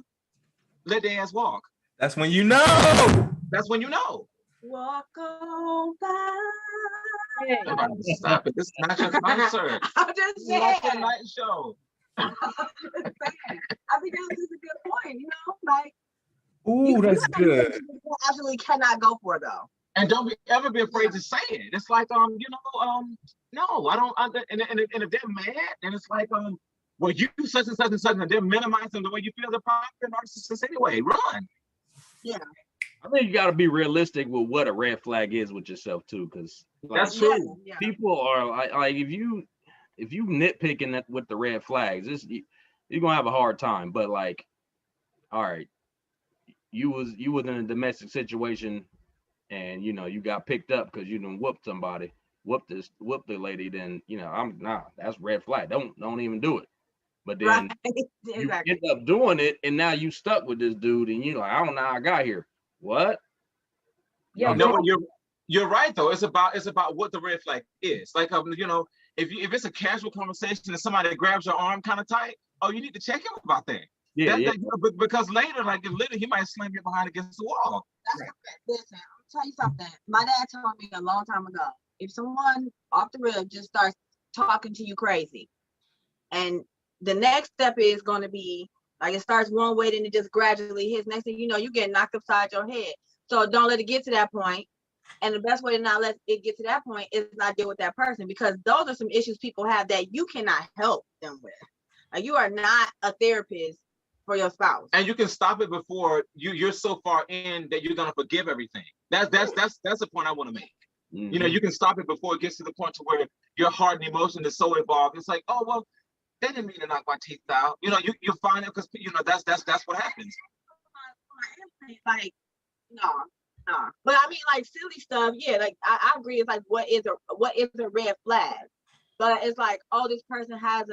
let their ass walk. That's when you know. That's when you know. Walk on by. Stop it. This is not your night, sir. I'm just saying. Not your night show. I think that's just a good point, like. Ooh, that's good. You absolutely cannot go for it, though. And don't ever be afraid to say it. It's like, no, I don't. And if they're mad, then it's like, well, you such and such and such, and they're minimizing the way you feel. They're probably narcissists anyway. Run. Yeah. I think you got to be realistic with what a red flag is with yourself too, because that's true. Yeah. People are like if you nitpicking that with the red flags, you're gonna have a hard time. But like, all right, you was in a domestic situation, and you got picked up because you done whooped somebody, whooped the lady. Then that's red flag. Don't even do it. But then you end up doing it, and now you stuck with this dude, and you're like, I don't know how I got here. What? Yeah, no, you're right though. It's about what the red flag is. Like, if it's a casual conversation and somebody grabs your arm kind of tight, you need to check him about that. Yeah, because later, like, literally, he might slam you behind against the wall. Listen, I'll tell you something. My dad told me a long time ago, if someone off the rib just starts talking to you crazy, and the next step is going to be, like, it starts one way, then it just gradually hits. Next thing you know, you get knocked upside your head. So don't let it get to that point. And the best way to not let it get to that point is not deal with that person, because those are some issues people have that you cannot help them with. Like, you are not a therapist for your spouse. And you can stop it before you're so far in that you're gonna forgive everything. That's the point I want to make. Mm-hmm. You can stop it before it gets to the point to where your heart and emotion is so involved. It's like, oh well, they didn't mean to knock my teeth out. You find it because that's what happens. Like, no. But I mean, like, silly stuff. Yeah, like I agree. It's like, what is a red flag? But it's like, oh, this person has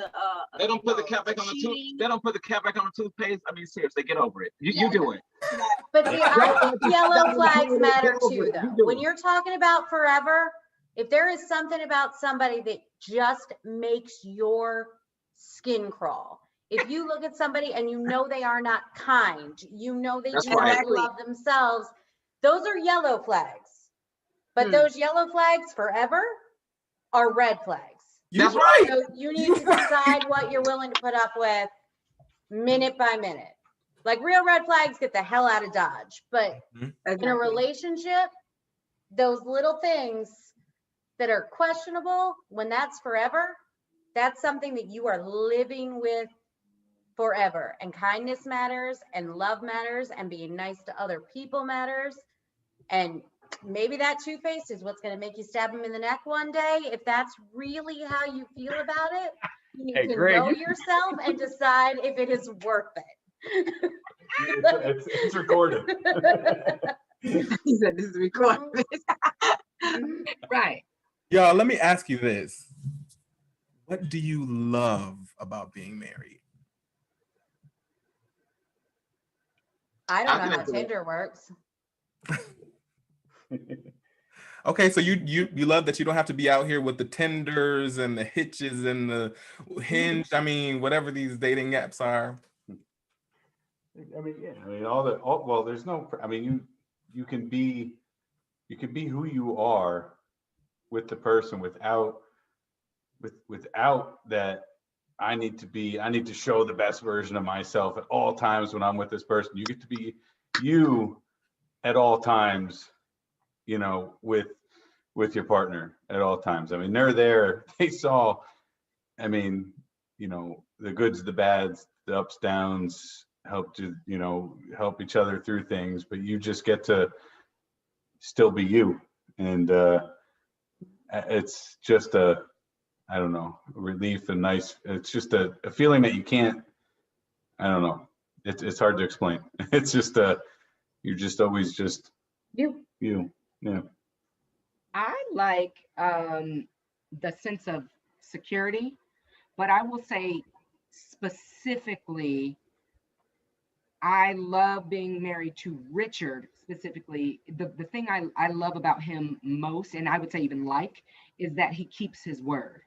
they don't put the cap back on the tooth. They don't put the cap back on the toothpaste. I mean, seriously, get over it. You do it. But see, I think yellow flags matter too, though. When you're talking about forever, if there is something about somebody that just makes your skin crawl, if you look at somebody and they are not kind, they do not love themselves, those are yellow flags. But those yellow flags forever are red flags. That's right. So you need to decide what you're willing to put up with minute by minute. Like, real red flags, get the hell out of Dodge. But in a relationship, those little things that are questionable, when that's forever, that's something that you are living with forever. And kindness matters, and love matters, and being nice to other people matters. And maybe that two-faced is what's going to make you stab him in the neck one day. If that's really how you feel about it, you Hey, can Greg, know yourself and decide if it is worth it. It's recorded. He said this is recorded. Right. Y'all, let me ask you this. What do you love about being married? I I don't can know how answer that. Tinder works. Okay, so you love that you don't have to be out here with the Tinders and the Hitches and the Hinge. I mean, whatever these dating apps are. I mean, yeah. I mean, well, there's no. I mean, you can be who you are with the person without that. I need to show the best version of myself at all times when I'm with this person. You get to be you at all times, you know, with your partner at all times. I mean, they're there. They saw, I mean, you know, the goods, the bads, the ups, downs, help each other through things, but you just get to still be you. And it's just I don't know, relief and nice. It's just a feeling that you can't, I don't know. It's hard to explain. It's just you're just always just You. Yeah. I like the sense of security, but I will say specifically, I love being married to Richard specifically. The thing I love about him most, and I would say even like, is that he keeps his word.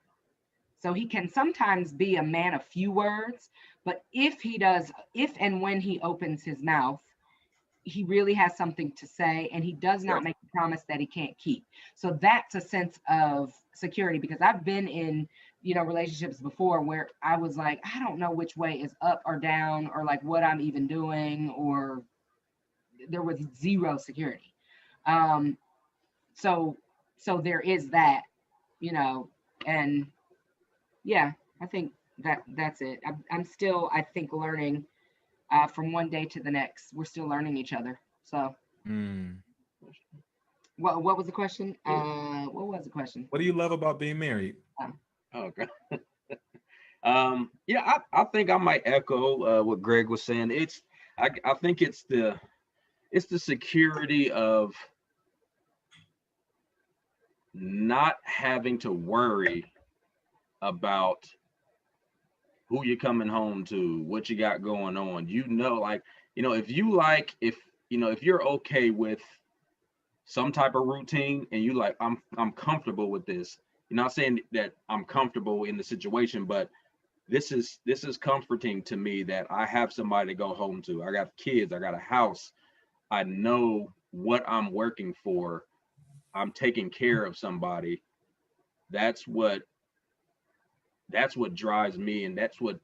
So he can sometimes be a man of few words, but if and when he opens his mouth, he really has something to say, and he does not make a promise that he can't keep. So that's a sense of security, because I've been in, relationships before where I was like, I don't know which way is up or down, or like what I'm even doing, or there was zero security. So there is that, and yeah, I think that's it. I'm still, I think, learning from one day to the next. We're still learning each other. So, what was the question? What was the question? What do you love about being married? Okay. Yeah, I think I might echo what Greg was saying. I think it's the security of not having to worry about who you're coming home to, what you got going on. If you're okay with some type of routine, and you like, I'm comfortable with this. You're not saying that I'm comfortable in the situation, but this is comforting to me that I have somebody to go home to. I got kids, I got a house. I know what I'm working for. I'm taking care of somebody. That's what drives me, and that's what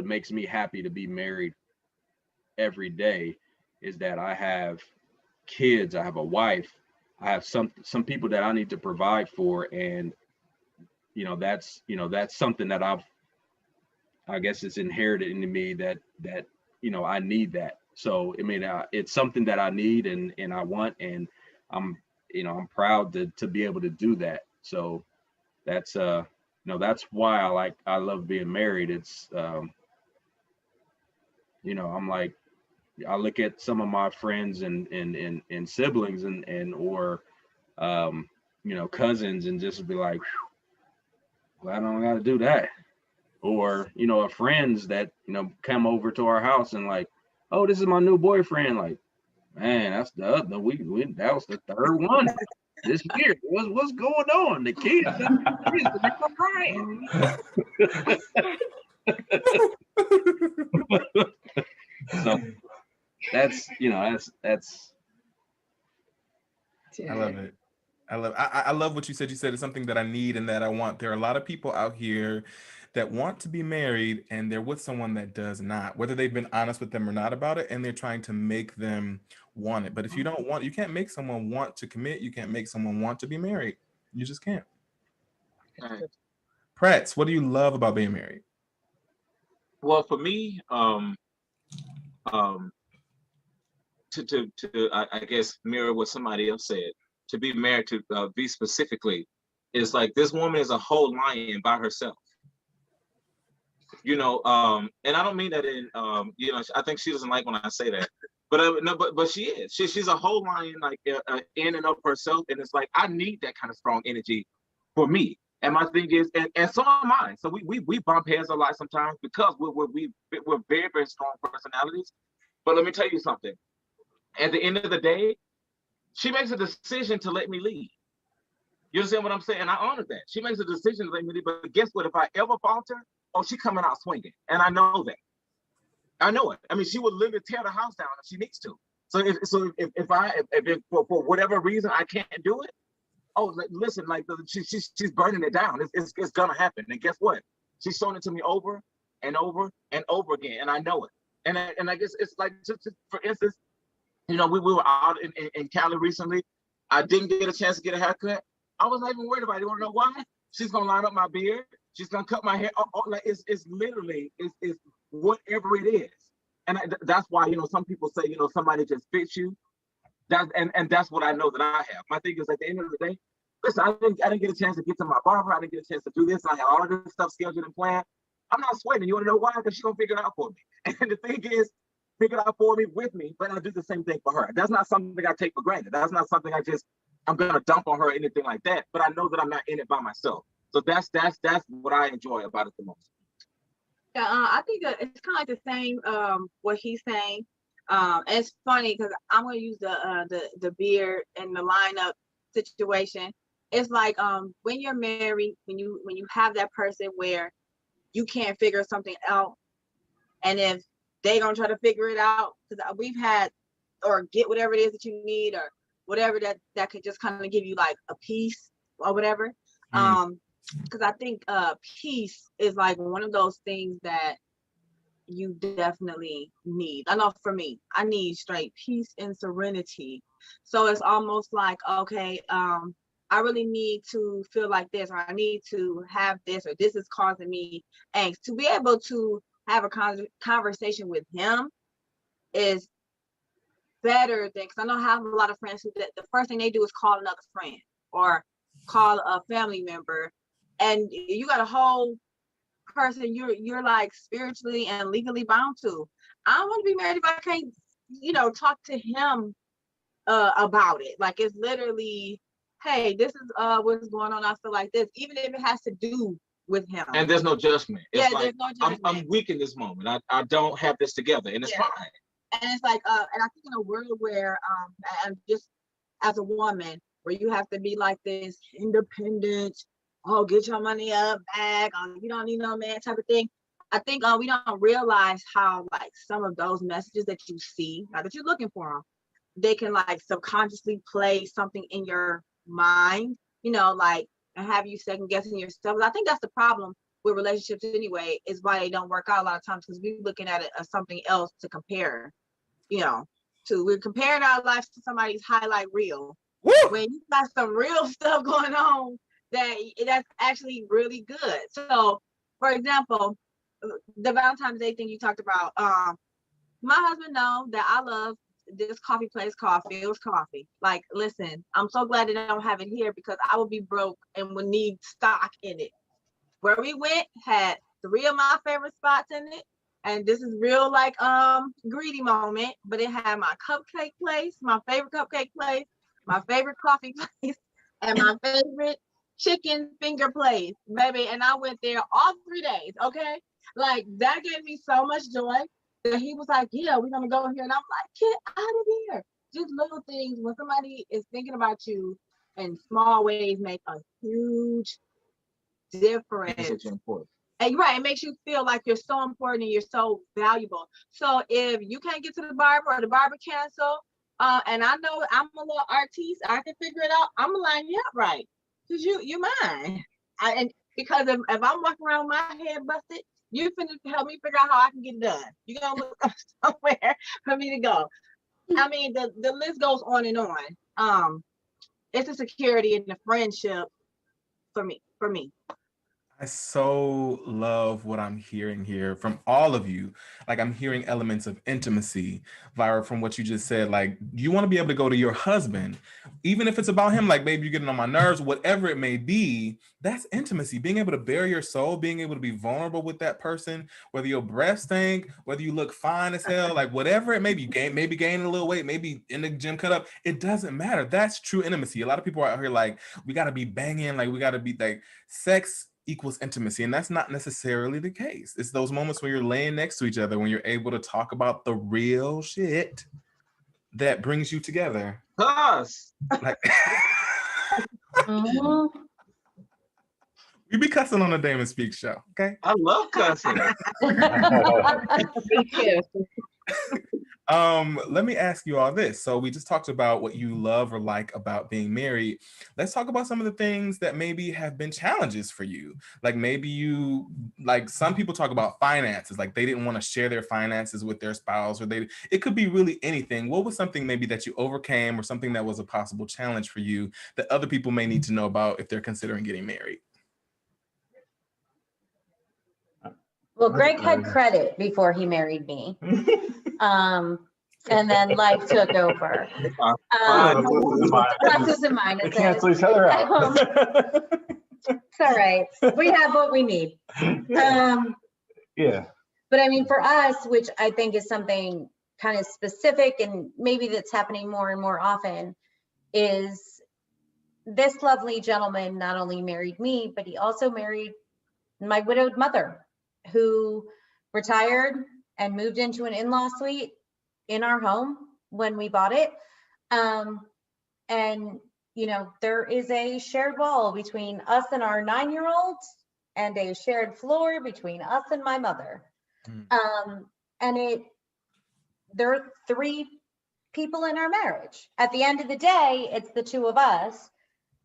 makes me happy to be married every day, is that I have kids, I have a wife, I have some people that I need to provide for, and that's something that I guess it's inherited into me that I need that. So I mean, it's something that I need and I want, and I'm proud to be able to do that. So that's that's why I love being married. It's I'm like, I look at some of my friends and siblings or cousins, and just be like, well, I don't got to do that. Or friends that come over to our house and like, oh, this is my new boyfriend. Like, man, that's the other that was the third one this year. What's going on? The kids are crying. So that's I love it. I love what you said. You said it's something that I need and that I want. There are a lot of people out here that want to be married, and they're with someone that does not, whether they've been honest with them or not about it, and they're trying to make them want it. But if you don't want, you can't make someone want to commit. You can't make someone want to be married. You just can't. Right. Pretz, what do you love about being married? Well, for me, I guess mirror what somebody else said. To be married to be specifically is like this woman is a whole lion by herself. You know, and I don't mean that in you know, I think she doesn't like when I say that, but no, but she is. She's a whole lion, like in and of herself, and it's like I need that kind of strong energy for me. And my thing is, and so am I. So we bump heads a lot sometimes because we're very, very strong personalities. But let me tell you something. At the end of the day, she makes a decision to let me lead. You understand what I'm saying? And I honor that. She makes a decision to let me lead. But guess what? If I ever falter, oh, she coming out swinging. And I know that. I know it. I mean, she would literally tear the house down if she needs to. So if for whatever reason I can't do it, oh, listen, like she's burning it down. It's gonna happen. And guess what? She's shown it to me over and over and over again, and I know it. And I guess it's like just for instance, you know, we were out in Cali recently. I didn't get a chance to get a haircut. I was not even worried about it. You want to know why? She's gonna line up my beard. She's gonna cut my hair. Like it's literally it's whatever it is. And that's why, you know, some people say, you know, somebody just fits you. And that's what I know that I have. My thing is at the end of the day, listen, I didn't get a chance to get to my barber. I didn't get a chance to do this. I had all of this stuff scheduled and planned. I'm not sweating. You want to know why? Because she's gonna figure it out for me. And the thing is, figure it out for me with me, but I do the same thing for her. That's not something I take for granted. That's not something I'm gonna dump on her or anything like that. But I know that I'm not in it by myself. So that's what I enjoy about it the most. Yeah, I think it's kind of like the same what he's saying. It's funny because I'm gonna use the beard and the lineup situation. It's like when you're married, when you have that person where you can't figure something out, and if they gonna try to figure it out, because we've had or get whatever it is that you need or whatever that could just kind of give you like a peace or whatever. Because I think peace is like one of those things that you definitely need. I know for me, I need straight peace and serenity. So it's almost like, okay, I really need to feel like this, or I need to have this, or this is causing me angst. To be able to have a conversation with him is better than, because I know I have a lot of friends who the first thing they do is call another friend or call a family member, and you got a whole person you're like spiritually and legally bound to. I don't want to be married if I can't, you know, talk to him about it. Like it's literally, hey, this is what's going on. I feel like this, even if it has to do with him. And there's no judgment. It's like, there's no judgment. I'm weak in this moment. I don't have this together, and it's fine. And it's like, and I think in a world where, and just as a woman, where you have to be like this independent, oh, get your money up, bag, oh, you don't need no man type of thing. I think we don't realize how like some of those messages that you see, now that you're looking for them, they can like subconsciously play something in your mind, you know, like, and have you second guessing yourself. I think that's the problem with relationships anyway, is why they don't work out a lot of times, because we're looking at it as something else to compare, you know, to. We're comparing our lives to somebody's highlight reel. Woo! When you got some real stuff going on that's actually really good. So, for example, the Valentine's Day thing you talked about, my husband knows that I love this coffee place called Phil's Coffee. Like, listen, I'm so glad that I don't have it here because I would be broke and would need stock in it. Where we went had 3 of my favorite spots in it. And this is real like greedy moment, but it had my cupcake place, my favorite cupcake place, my favorite coffee place, and my favorite chicken finger place, baby. And I went there all 3 days, okay? Like, that gave me so much joy that he was like, yeah, we're gonna go here. And I'm like, get out of here. Just little things, when somebody is thinking about you in small ways, make a huge difference. And right, it makes you feel like you're so important and you're so valuable. So if you can't get to the barber or the barber cancel, and I know I'm a little artiste, I can figure it out, I'm gonna line you up right. Because you mine. And because if I'm walking around with my head busted, you finna help me figure out how I can get it done. You're gonna look somewhere for me to go. I mean, the list goes on and on. It's a security in the friendship for me. I so love what I'm hearing here from all of you. Like, I'm hearing elements of intimacy, Vira, from what you just said. Like, you want to be able to go to your husband, even if it's about him, like, baby, you're getting on my nerves, whatever it may be. That's intimacy. Being able to bare your soul, being able to be vulnerable with that person, whether your breath stink, whether you look fine as hell, like, whatever it may be, maybe gaining a little weight, maybe in the gym cut up, it doesn't matter. That's true intimacy. A lot of people are out here like, we got to be banging, like, we got to be like, sex equals intimacy, and that's not necessarily the case. It's those moments when you're laying next to each other, when you're able to talk about the real shit that brings you together. Cuz. Like, we be cussing on the Damon Speak show, okay? I love cussing. Me too. Let me ask you all this. So we just talked about what you love or like about being married. Let's talk about some of the things that maybe have been challenges for you. Like, maybe you, like, some people talk about finances, like they didn't want to share their finances with their spouse, or it could be really anything. What was something maybe that you overcame, or something that was a possible challenge for you that other people may need to know about if they're considering getting married? Well, Greg had credit before he married me. And then life took over. Pluses and minuses. Cancel each other out. It's all right. We have what we need. Yeah. But I mean, for us, which I think is something kind of specific and maybe that's happening more and more often, is this lovely gentleman not only married me, but he also married my widowed mother, who retired and moved into an in-law suite in our home when we bought it. And, you know, there is a shared wall between us and our 9-year-old, and a shared floor between us and my mother. And there are 3 people in our marriage. At the end of the day, it's the 2 of us,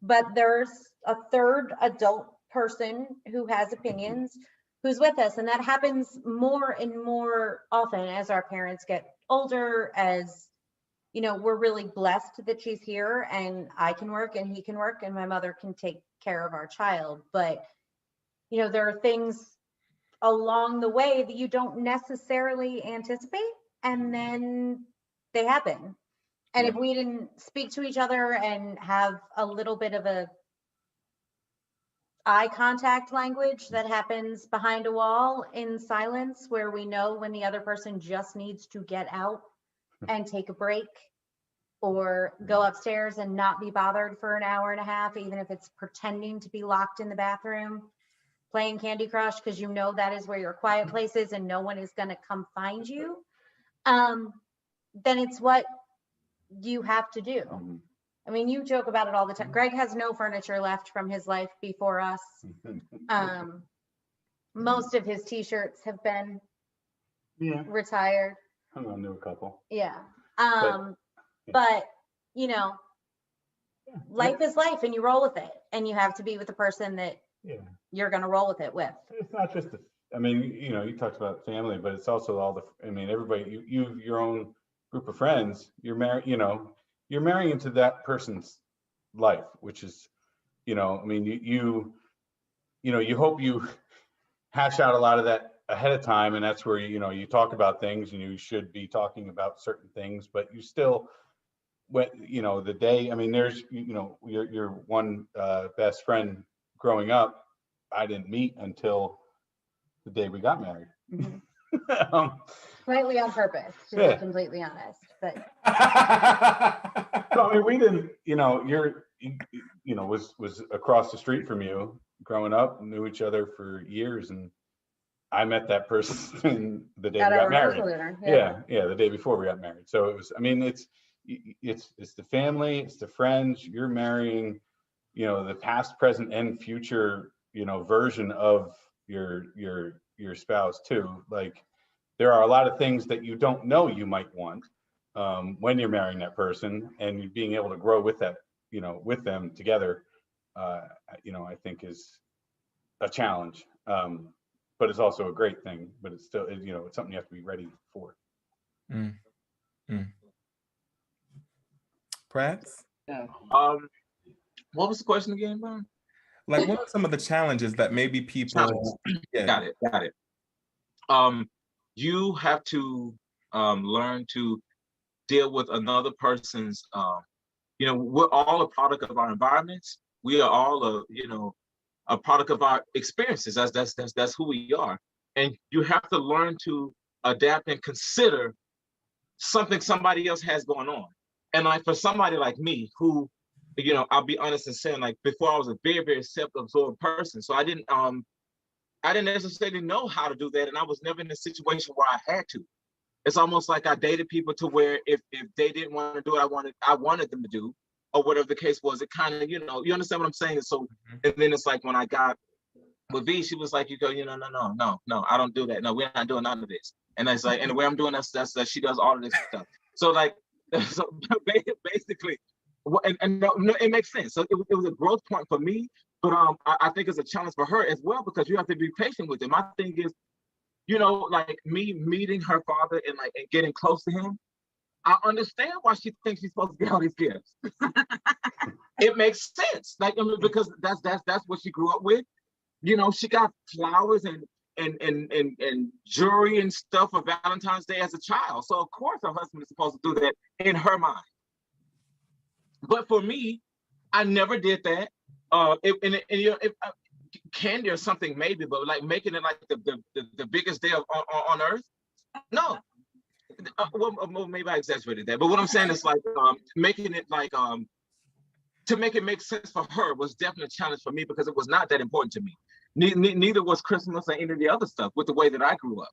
but there's a 3rd adult person who has opinions, who's with us. And that happens more and more often as our parents get older, as, you know, we're really blessed that she's here and I can work and he can work and my mother can take care of our child. But, you know, there are things along the way that you don't necessarily anticipate, and then they happen. And if we didn't speak to each other and have a little bit of a eye contact language that happens behind a wall in silence, where we know when the other person just needs to get out and take a break, or go upstairs and not be bothered for an hour and a half, even if it's pretending to be locked in the bathroom playing Candy Crush, because you know that is where your quiet place is and no one is going to come find you, then it's what you have to do. I mean, you joke about it all the time. Greg has no furniture left from his life before us. Most of his t-shirts have been retired. Hung on to a couple. Yeah. But, you know, life is life, and you roll with it, and you have to be with the person that you're going to roll with it with. It's not just I mean, you know, you talked about family, but it's also all I mean, everybody, you your own group of friends, you're married, you know, you're marrying into that person's life, which is, you know, I mean, you know, you hope you hash out a lot of that ahead of time, and that's where, you know, you talk about things, and you should be talking about certain things, but you still, when, you know, the day, I mean, there's, you know, your one best friend growing up, I didn't meet until the day we got married. Slightly on purpose, to be completely honest. But so, I mean, we didn't, you know, you know, was across the street from you growing up, knew each other for years, and I met that person the day we got married. The day before we got married. So it was, I mean, it's the family, it's the friends. You're marrying, you know, the past, present, and future, you know, version of your spouse too. Like, there are a lot of things that you don't know you might want when you're marrying that person, and being able to grow with that, you know, with them together, you know, I think is a challenge. But it's also a great thing, but it's still, you know, it's something you have to be ready for. Kratz? So, What was the question again, Brian? Like, what are some of the challenges that maybe people? Yeah. Got it. You have to learn to deal with another person's. We're all a product of our environments. We are all a product of our experiences. That's who we are, and you have to learn to adapt and consider something somebody else has going on. And like for somebody like me, who, I'll be honest and saying, like, before I was a very, very self-absorbed person, so I didn't necessarily know how to do that, and I was never in a situation where I had to. It's almost like I dated people to where if they didn't want to do what I wanted them to do, or whatever the case was, it kind of, you understand what I'm saying? So, and then it's like when I got with V, she was like, no, I don't do that. No, we're not doing none of this. And it's like, and the way I'm doing that's she does all of this stuff. So like, so basically, and no, it makes sense. So it was a growth point for me, but I think it's a challenge for her as well, because you have to be patient with it. My thing is, like me meeting her father and getting close to him, I understand why she thinks she's supposed to get all these gifts. It makes sense, because that's what she grew up with. She got flowers and jewelry and stuff for Valentine's Day as a child. So of course her husband is supposed to do that in her mind. But for me, I never did that. Candy or something maybe, but like making it like the biggest day on earth, no. Well, maybe I exaggerated that, but what I'm saying is like making it like to make it make sense for her was definitely a challenge for me, because it was not that important to me. Neither was Christmas or any of the other stuff with the way that I grew up.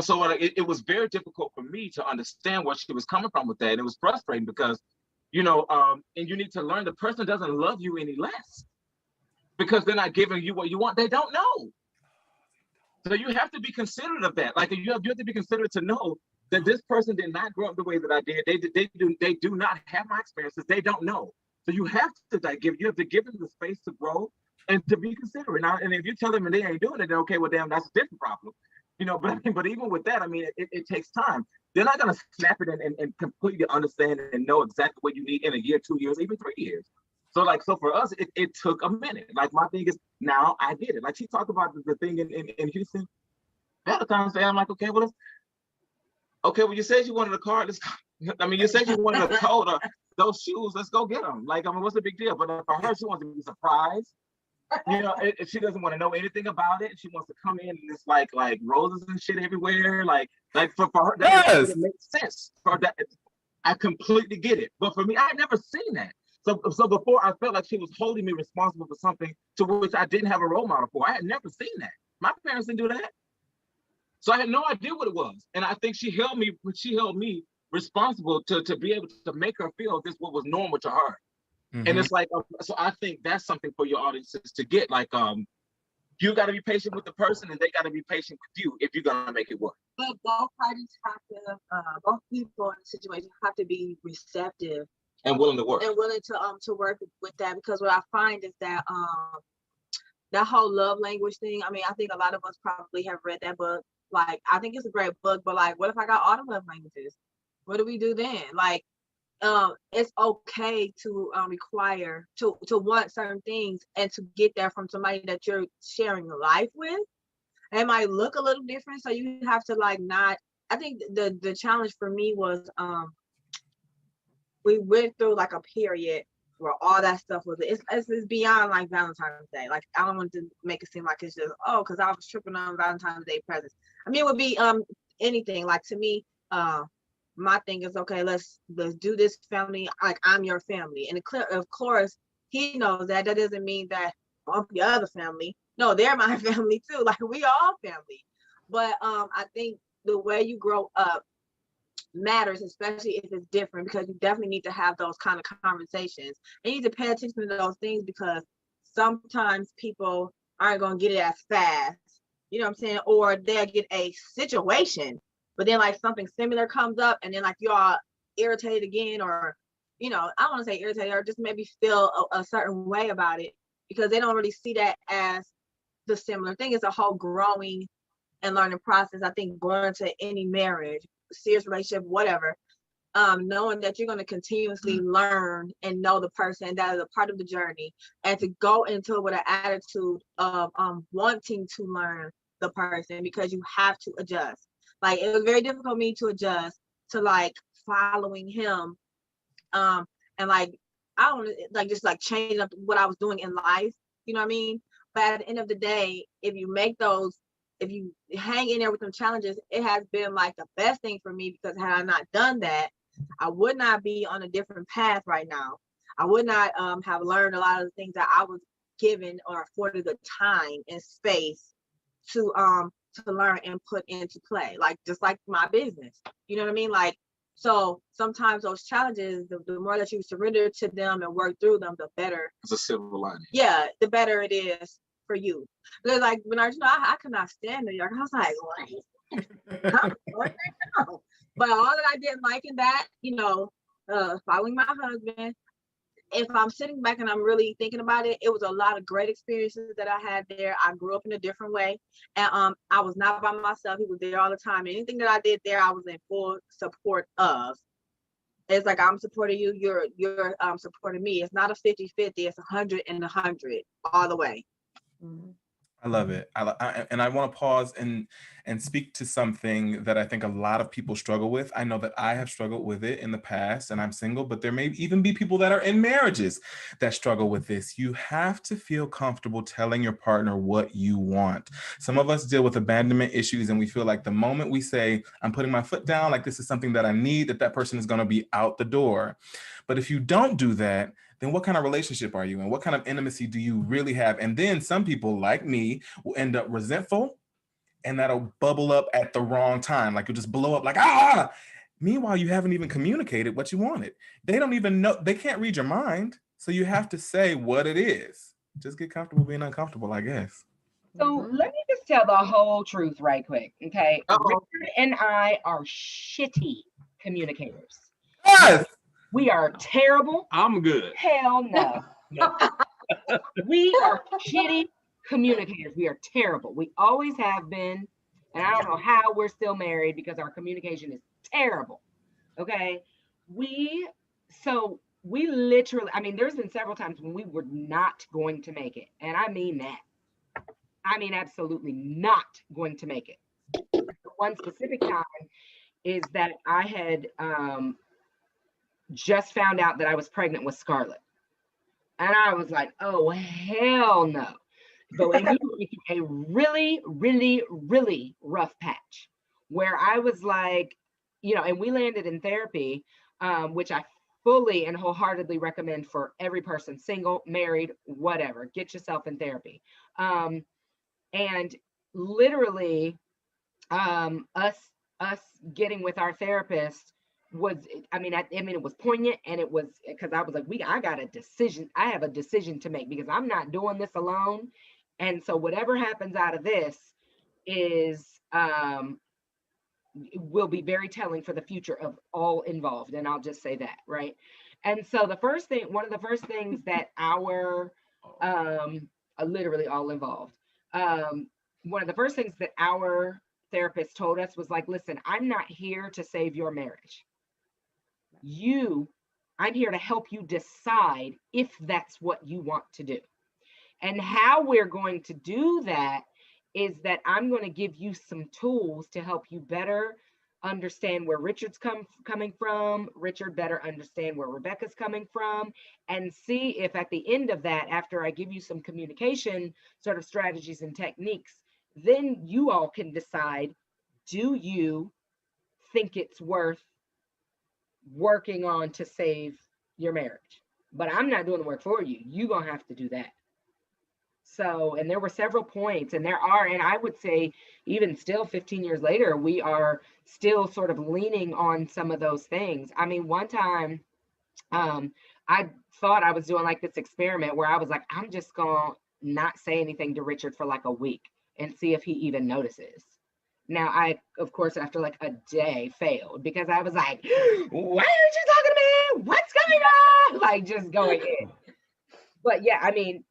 So it was very difficult for me to understand where she was coming from with that. And it was frustrating because, and you need to learn the person doesn't love you any less because they're not giving you what you want. They don't know. So you have to be considerate of that. Like you have to be considerate to know that this person did not grow up the way that I did. They do not have my experiences. They don't know. So you have to give them the space to grow and to be considerate. Now, and if you tell them and they ain't doing it, then okay, well, damn, that's a different problem. But even with that, I mean, it takes time. They're not gonna snap it and completely understand and know exactly what you need in a year, 2 years, even 3 years. So for us, it took a minute. Like my thing is now I get it. Like she talked about the thing in Houston. Valentine's Day, I'm like, okay, well, you said you wanted a car. You said you wanted a coat or those shoes. Let's go get them. Like, what's the big deal? But for her, she wants to be surprised. She doesn't want to know anything about it. She wants to come in and it's like roses and shit everywhere. Like for her, that it makes sense. For that, I completely get it. But for me, I had never seen that. So before, I felt like she was holding me responsible for something to which I didn't have a role model for. I had never seen that. My parents didn't do that. So I had no idea what it was. And I think she held me responsible to be able to make her feel this what was normal to her. Mm-hmm. And it's like, so I think that's something for your audiences to get. Like, you got to be patient with the person and they got to be patient with you if you're going to make it work. But both parties have to, both people in the situation have to be receptive. And willing to work. And willing to work with that, because what I find is that that whole love language thing. I mean, I think a lot of us probably have read that book. Like, I think it's a great book, but like, what if I got all the love languages? What do we do then? Like, it's okay to require to want certain things and to get that from somebody that you're sharing life with. It might look a little different, so you have to like not. I think the challenge for me was we went through like a period where all that stuff was it's beyond like Valentine's Day. Like, I don't want to make it seem like it's just because I was tripping on Valentine's Day presents. I mean, it would be anything. Like, to me, my thing is, okay, let's do this family. Like, I'm your family, and of course he knows that. That doesn't mean that I'm the other family. No, they're my family too. Like, we all family. But I think the way you grow up matters, especially if it's different, because you definitely need to have those kind of conversations. And you need to pay attention to those things, because sometimes people aren't going to get it as fast, you know what I'm saying? Or they'll get a situation, but then like something similar comes up and then like you're all irritated again, or, I don't want to say irritated, or just maybe feel a certain way about it, because they don't really see that as the similar thing. It's a whole growing and learning process. I think going into any marriage, serious relationship, whatever, knowing that you're going to continuously learn and know the person, that is a part of the journey, and to go into it with an attitude of wanting to learn the person, because you have to adjust. Like, it was very difficult for me to adjust to like following him, and like I don't like just like changing up what I was doing in life, you know what I mean? But at the end of the day, if you hang in there with them challenges, it has been like the best thing for me, because had I not done that, I would not be on a different path right now. I would not have learned a lot of the things that I was given or afforded the time and space to learn and put into play, like just like my business. You know what I mean? Like, so sometimes those challenges, the more that you surrender to them and work through them, the better. It's a silver lining. Yeah, the better it is for you. Because like when I could not stand New York, I was like, what? But all that I didn't like in that, following my husband, if I'm sitting back and I'm really thinking about it, it was a lot of great experiences that I had there. I grew up in a different way, and I was not by myself. He was there all the time. Anything that I did there, I was in full support of. It's like, I'm supporting you, you're supporting me. It's not a 50-50, it's 100 and 100 all the way. Mm-hmm. I love it. And I want to pause and speak to something that I think a lot of people struggle with. I know that I have struggled with it in the past, and I'm single, but there may even be people that are in marriages that struggle with this. You have to feel comfortable telling your partner what you want. Some of us deal with abandonment issues, and we feel like the moment we say, I'm putting my foot down, like this is something that I need, that person is going to be out the door. But if you don't do that, then what kind of relationship are you in? What kind of intimacy do you really have? And then some people like me will end up resentful, and that'll bubble up at the wrong time. Like, you'll just blow up like, ah! Meanwhile, you haven't even communicated what you wanted. They don't even know, they can't read your mind. So you have to say what it is. Just get comfortable being uncomfortable, I guess. So let me just tell the whole truth right quick, okay? Richard and I are shitty communicators. Yes! We are terrible. I'm good. Hell no. No. We are shitty communicators. We are terrible. We always have been. And I don't know how we're still married, because our communication is terrible. Okay. We literally, I mean, there's been several times when we were not going to make it. And I mean that. I mean, absolutely not going to make it. One specific time is that I had just found out that I was pregnant with Scarlett. And I was like, oh, hell no. So immediately a really, really, really rough patch where I was like, and we landed in therapy, which I fully and wholeheartedly recommend for every person, single, married, whatever. Get yourself in therapy. And literally us getting with our therapist was, it was poignant, and it was because I was like, I got a decision. I have a decision to make, because I'm not doing this alone. And so whatever happens out of this is will be very telling for the future of all involved. And I'll just say that, right? And so one of the first things that our literally all involved, one of the first things that our therapist told us was like, listen, I'm not here to save your marriage. I'm here to help you decide if that's what you want to do. And how we're going to do that is that I'm going to give you some tools to help you better understand where Richard's coming from, Richard better understand where Rebecca's coming from, and see if at the end of that, after I give you some communication sort of strategies and techniques, then you all can decide, do you think it's worth working on to save your marriage? But I'm not doing the work for you. You're going to have to do that. So, and there were several points, and I would say even still 15 years later, we are still sort of leaning on some of those things. I mean, one time I thought I was doing like this experiment where I was like, I'm just going to not say anything to Richard for like a week and see if he even notices. Now, I, of course, after like a day failed, because I was like, why aren't you talking to me? What's going on? Like, just going in. But yeah, I mean,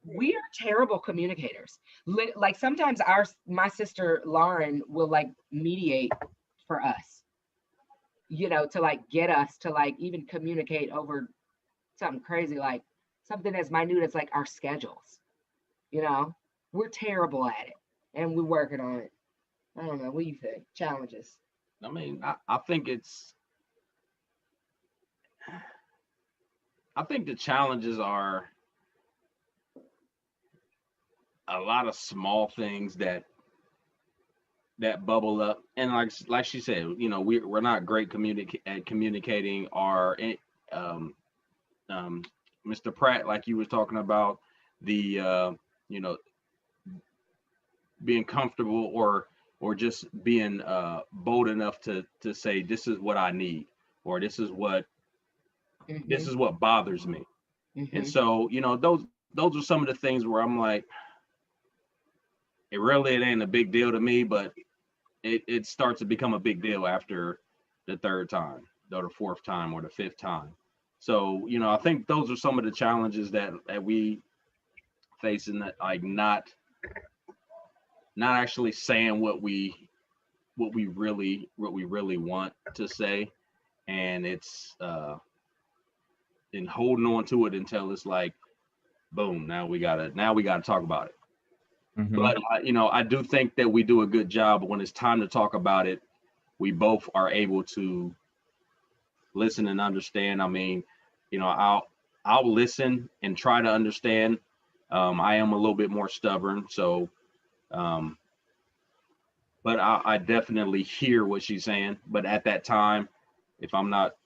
we are terrible communicators. Like sometimes my sister Lauren will like mediate for us. you know, to like get us to like even communicate over something crazy, like something as minute as like our schedules. You know, we're terrible at it and we're working on it. I don't know. What do you think? Challenges. I mean, I think the challenges are a lot of small things that bubble up, and like she said, you know, we're not great at communicating our Mr. Pratt, like you was talking about, the you know, being comfortable or just being bold enough to say this is what I need, or this is what bothers me. And so, you know, those are some of the things where I'm like, it ain't a big deal to me, but it starts to become a big deal after the third time, or the fourth time, or the fifth time. So, you know, I think those are some of the challenges that we face, in that, like, not actually saying what we really want to say, and it's and holding on to it until it's like, boom, now we gotta talk about it. But you know, I do think that we do a good job when it's time to talk about it. We both are able to listen and understand. I mean, you know, I'll listen and try to understand. I am a little bit more stubborn, so but I definitely hear what she's saying. But at that time, if I'm not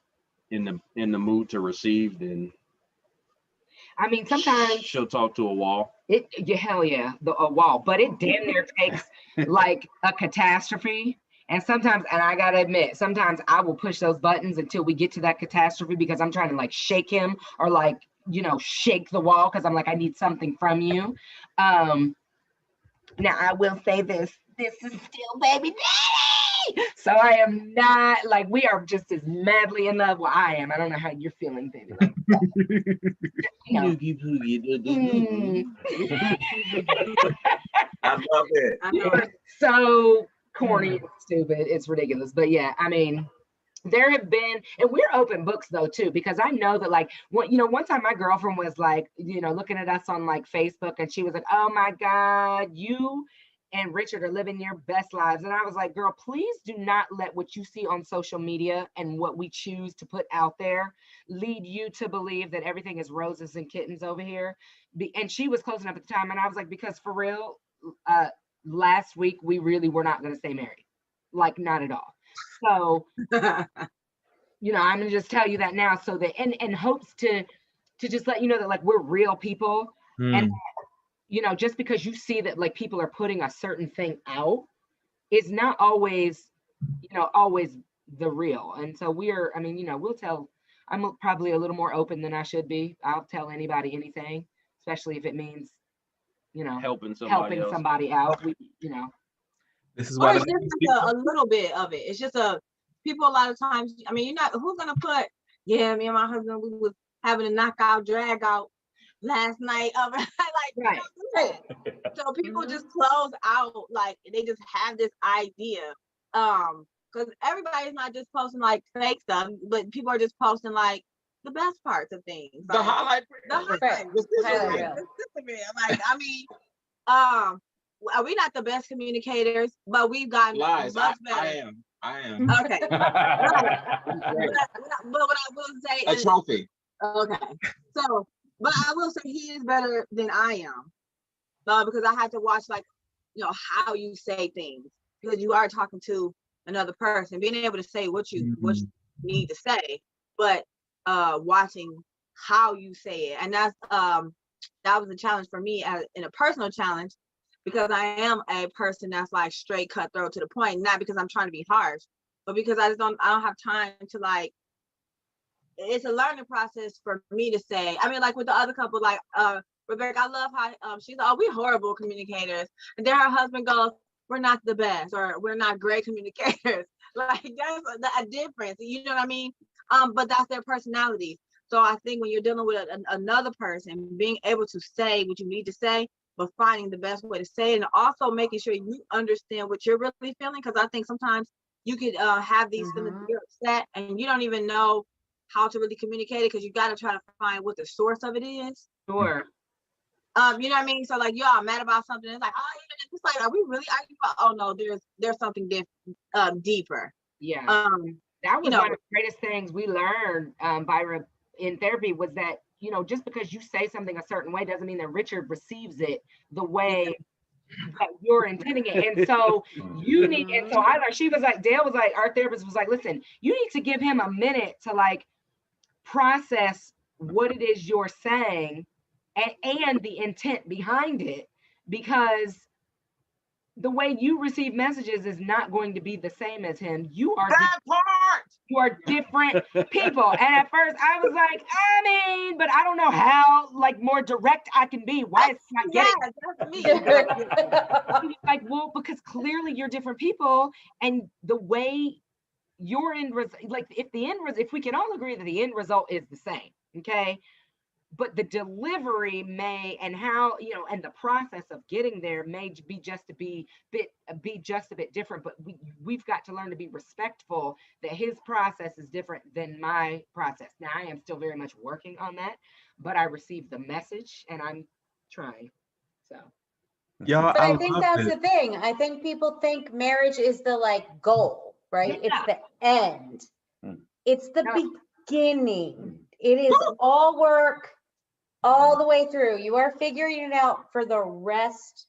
in the mood to receive, then I mean, sometimes she'll talk to a wall. Hell yeah, a wall. But it damn near takes like a catastrophe. And sometimes, and I gotta admit, sometimes I will push those buttons until we get to that catastrophe, because I'm trying to like shake him, or like, you know, shake the wall, because I'm like, I need something from you. Now I will say this is still baby daddy. So I am not like, we are just as madly in love. Well, I am. I don't know how you're feeling, baby. Like, you know. I love it. So corny and stupid. It's ridiculous. But yeah, I mean, there have been, and we're open books though too, because I know that, like, you know, one time my girlfriend was like, you know, looking at us on like Facebook, and she was like, oh my God, you and Richard are living your best lives. And I was like, girl, please do not let what you see on social media and what we choose to put out there lead you to believe that everything is roses and kittens over here. And she was close enough at the time, and I was like, because for real, last week we really were not going to stay married, like, not at all. So you know, I'm gonna just tell you that now, so that in hopes to just let you know that, like, we're real people. And you know, just because you see that like people are putting a certain thing out is not always, you know, always the real. And so we're, I mean, you know, I'm probably a little more open than I should be. I'll tell anybody anything, especially if it means, you know, helping somebody out. You know, This is Or why it's just a little bit of it. It's just people a lot of times, I mean, who's gonna put, yeah, me and my husband, we was having a knockout drag out last night of like, right. So people just close out, like, they just have this idea. Because everybody's not just posting like fake stuff, but people are just posting like the best parts of things. The Like, highlight. Like, I mean, we're not the best communicators, but we've gotten Lies. much better. I am. Okay. But what I will say A is, trophy. okay. So, but I will say he is better than I am. Because I had to watch, like, you know, how you say things, because you are talking to another person, being able to say what you need to say, but watching how you say it. And that's that was a challenge for me in a personal challenge, because I am a person that's like straight cutthroat to the point, not because I'm trying to be harsh, but because I don't have time to, like, it's a learning process for me to say. I mean, like with the other couple, like Rebecca, I love how she's like, oh, we're horrible communicators. And then her husband goes, we're not the best, or we're not great communicators. Like, that's a difference, you know what I mean? But that's their personality. So I think when you're dealing with another person, being able to say what you need to say, but finding the best way to say it, and also making sure you understand what you're really feeling. Because I think sometimes you could have these feelings, you're upset, and you don't even know how to really communicate it because you got to try to find what the source of it is. Sure. You know what I mean? So like y'all mad about something, it's like, oh, it's like, are we really arguing about? Oh no, there's something deeper. Yeah. That was you know, one of the greatest things we learned in therapy was that, you know, just because you say something a certain way doesn't mean that Richard receives it the way that you're intending it. And so you need, and so she was like, Dale was like, our therapist was like, listen, you need to give him a minute to like process what it is you're saying and the intent behind it, because the way you receive messages is not going to be the same as him. You are you are different people. And at first I was like, I mean, but I don't know how like more direct I can be. Why is not getting that's me? Like, well, because clearly you're different people, and the way your end like if we can all agree that the end result is the same, okay? But the delivery may, and how, you know, and the process of getting there may be just a bit different. But we've got to learn to be respectful that his process is different than my process. Now I am still very much working on that, but I received the message and I'm trying. So Y'all, but I think that's the thing. I think people think marriage is the like goal, right? Yeah. It's the end. It's the beginning. It is all work all the way through. You are figuring it out for the rest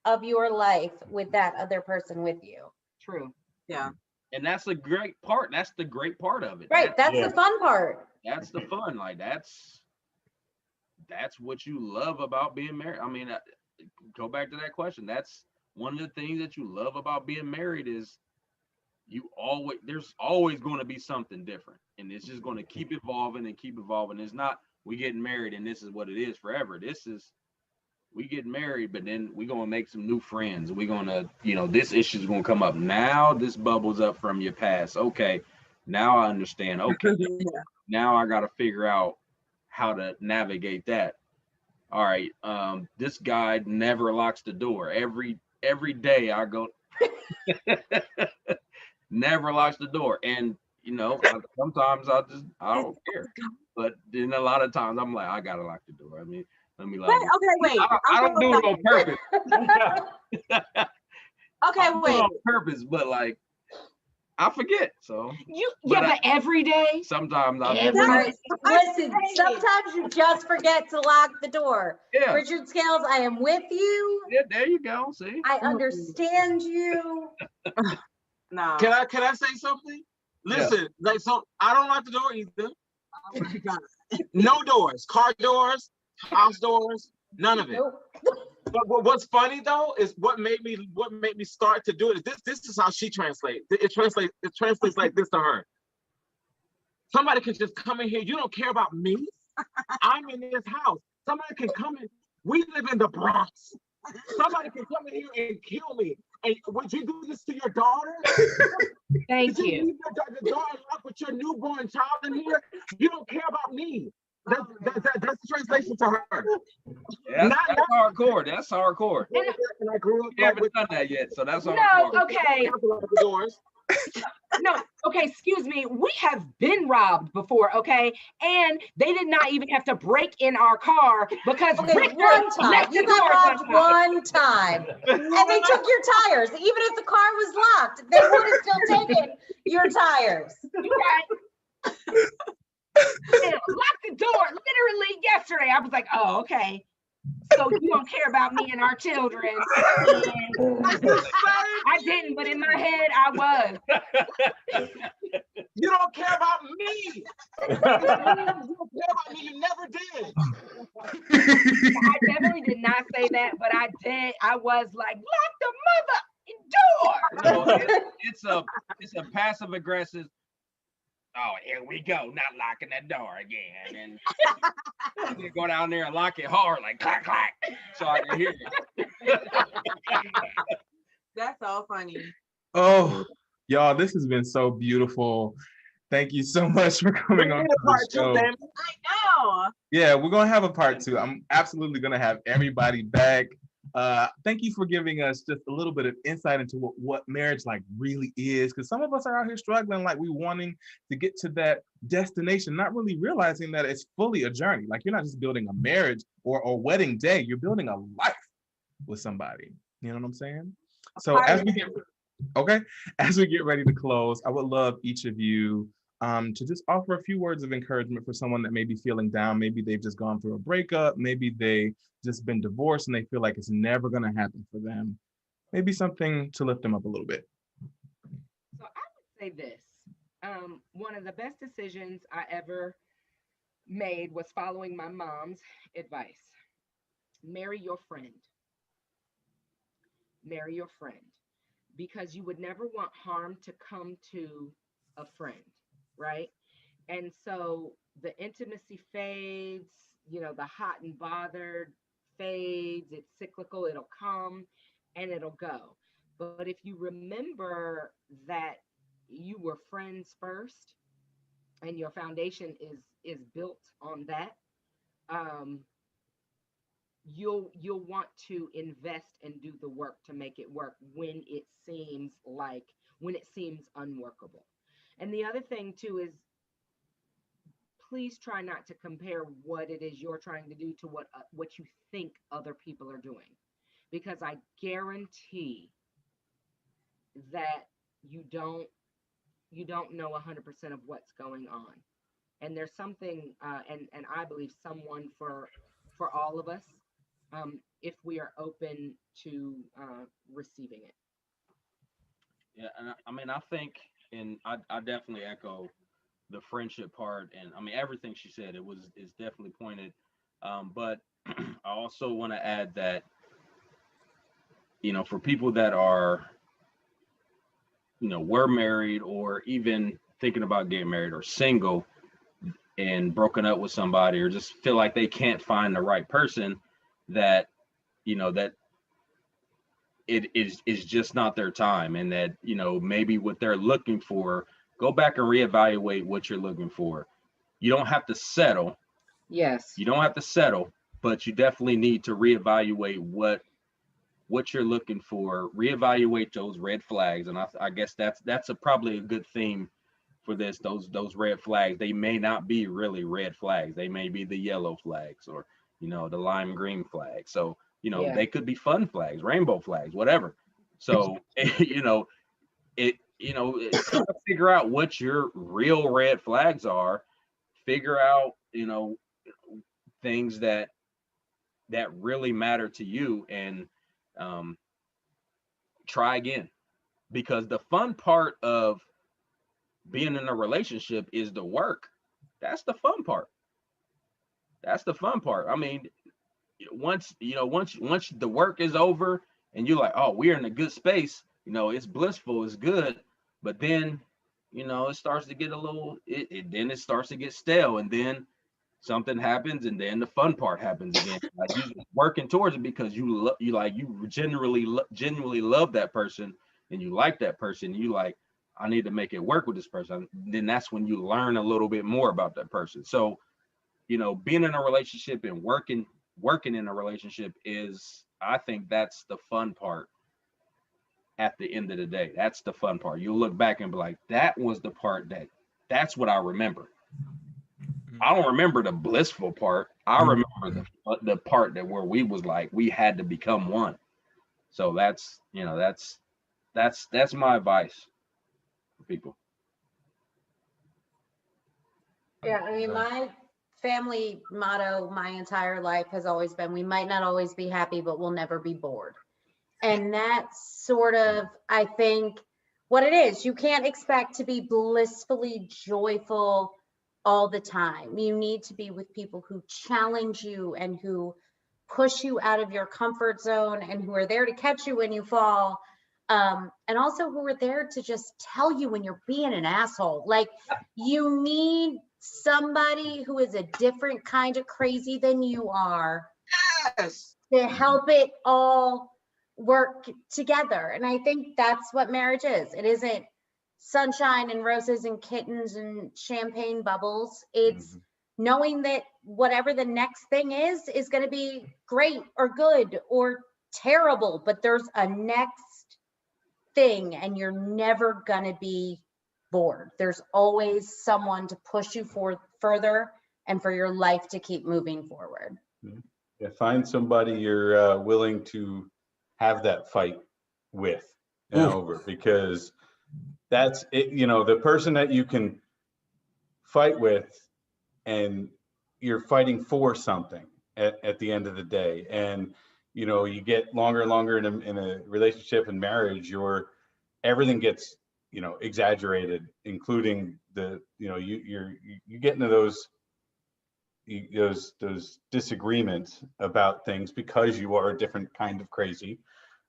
of your life with that other person with you. True. Yeah. And that's the great part. That's the great part of it. Right. That's the fun part. That's the fun. Like that's what you love about being married. I mean, go back to that question. That's one of the things that you love about being married is there's always going to be something different, and it's just going to keep evolving and keep evolving. It's not we getting married and this is what it is forever. This is we get married, but then we're going to make some new friends. We're going to, you know, this issue is going to come up. Now this bubbles up from your past. Okay, now I understand. Okay, now I got to figure out how to navigate that. All right, this guy never locks the door. Every day I go, never locks the door. And, you know, sometimes I don't care. But then a lot of times I'm like, I gotta lock the door. I mean, let me lock it. Okay, wait. I don't do it on purpose. Okay, wait. On purpose, but like I forget. So but every day. Sometimes Listen, sometimes you just forget to lock the door. Yeah. Richard Scales, I am with you. Yeah, there you go. See, I understand you. No. Can I say something? Listen, like, so I don't lock the door either. Oh my God. No doors, car doors, house doors, none of it. But what's funny though is what made me start to do it is this is how she translates. It translates like this to her. Somebody can just come in here. You don't care about me. I'm in this house. Somebody can come in. We live in the Bronx. Somebody can come in here and kill me. And would you do this to your daughter? Thank you. Leave the door unlocked with your newborn child in here? You don't care about me. That's the translation to her. Yeah, that's hardcore. That's hardcore. And I grew up. You haven't done that yet, so that's hardcore. No, okay. No, okay, excuse me. We have been robbed before, okay? And they did not even have to break in our car because Richard one time. You got robbed one time. And they took your tires. Even if the car was locked, they would have still taken your tires. You guys locked the door literally yesterday. I was like, oh, okay. So you don't care about me and our children. And I didn't, but in my head, I was. You don't care about me. You don't care about me. You never did. I definitely did not say that, but I did. I was like, lock the mother door. It's a passive aggressive. Oh, here we go, not locking that door again. And I'm gonna go down there and lock it hard, like clack, clack, so I can hear it. That's so funny. Oh, y'all, this has been so beautiful. Thank you so much for coming on the show. I know. Yeah, we're gonna have a part 2. I'm absolutely gonna have everybody back. Thank you for giving us just a little bit of insight into what marriage like really is, because some of us are out here struggling, like we wanting to get to that destination, not really realizing that it's fully a journey. Like you're not just building a marriage or wedding day, you're building a life with somebody. You know what I'm saying? So as we get ready to close, I would love each of you to just offer a few words of encouragement for someone that may be feeling down. Maybe they've just gone through a breakup. Maybe they just been divorced and they feel like it's never going to happen for them. Maybe something to lift them up a little bit. So I would say this. One of the best decisions I ever made was following my mom's advice. Marry your friend. Marry your friend. Because you would never want harm to come to a friend, right? And so the intimacy fades, the hot and bothered fades, it's cyclical, it'll come and it'll go. But if you remember that you were friends first and your foundation is built on that, you'll want to invest and do the work to make it work when it seems unworkable. And the other thing too is, please try not to compare what it is you're trying to do to what you think other people are doing, because I guarantee that you don't know 100% of what's going on. And there's something, and I believe someone for all of us, if we are open to receiving it. Yeah, and I mean, I think, and I definitely echo the friendship part, and I mean everything she said. Is definitely pointed, but I also want to add that, for people that are, were married or even thinking about getting married or single and broken up with somebody, or just feel like they can't find the right person, that that it is just not their time, and that maybe what they're looking for, go back and reevaluate what you're looking for. You don't have to settle. Yes. You don't have to settle, but you definitely need to reevaluate what you're looking for. Reevaluate those red flags, and I guess that's probably a good theme for this. Those red flags, they may not be really red flags. They may be the yellow flags, or the lime green flag. So they could be fun flags, rainbow flags, whatever. So figure out what your real red flags are. Figure out things that really matter to you, and try again, because the fun part of being in a relationship is the work. That's the fun part. I mean, once the work is over and you're like, oh, we're in a good space, it's blissful, it's good, but then it starts to get a little, then it starts to get stale, and then something happens, and then the fun part happens again. Like, you working towards it because you genuinely love that person, and you like that person. You like, I need to make it work with this person. Then that's when you learn a little bit more about that person. So, being in a relationship and working in a relationship is, I think that's the fun part. At the end of the day, that's the fun part. You'll look back and be like, that was the part that's what I remember. I don't remember the blissful part. I remember the part where we was like, we had to become one. So that's my advice for people. Yeah, I mean, my family motto my entire life has always been, we might not always be happy, but we'll never be bored. And that's sort of, I think, what it is. You can't expect to be blissfully joyful all the time. You need to be with people who challenge you and who push you out of your comfort zone, and who are there to catch you when you fall. And also who are there to just tell you when you're being an asshole. Like, you need somebody who is a different kind of crazy than you are. Yes. To help it all work together. And I think that's what marriage is. It isn't sunshine and roses and kittens and champagne bubbles. It's knowing that whatever the next thing is going to be great or good or terrible, but there's a next thing and you're never gonna be bored. There's always someone to push you further and for your life to keep moving forward. Yeah, find somebody you're willing to have that fight with and over, because that's it. You know, the person that you can fight with and you're fighting for something at the end of the day. And, you know, you get longer and longer in a relationship and marriage, everything gets, you know, exaggerated, including the, you know, you get into those disagreements about things because you are a different kind of crazy.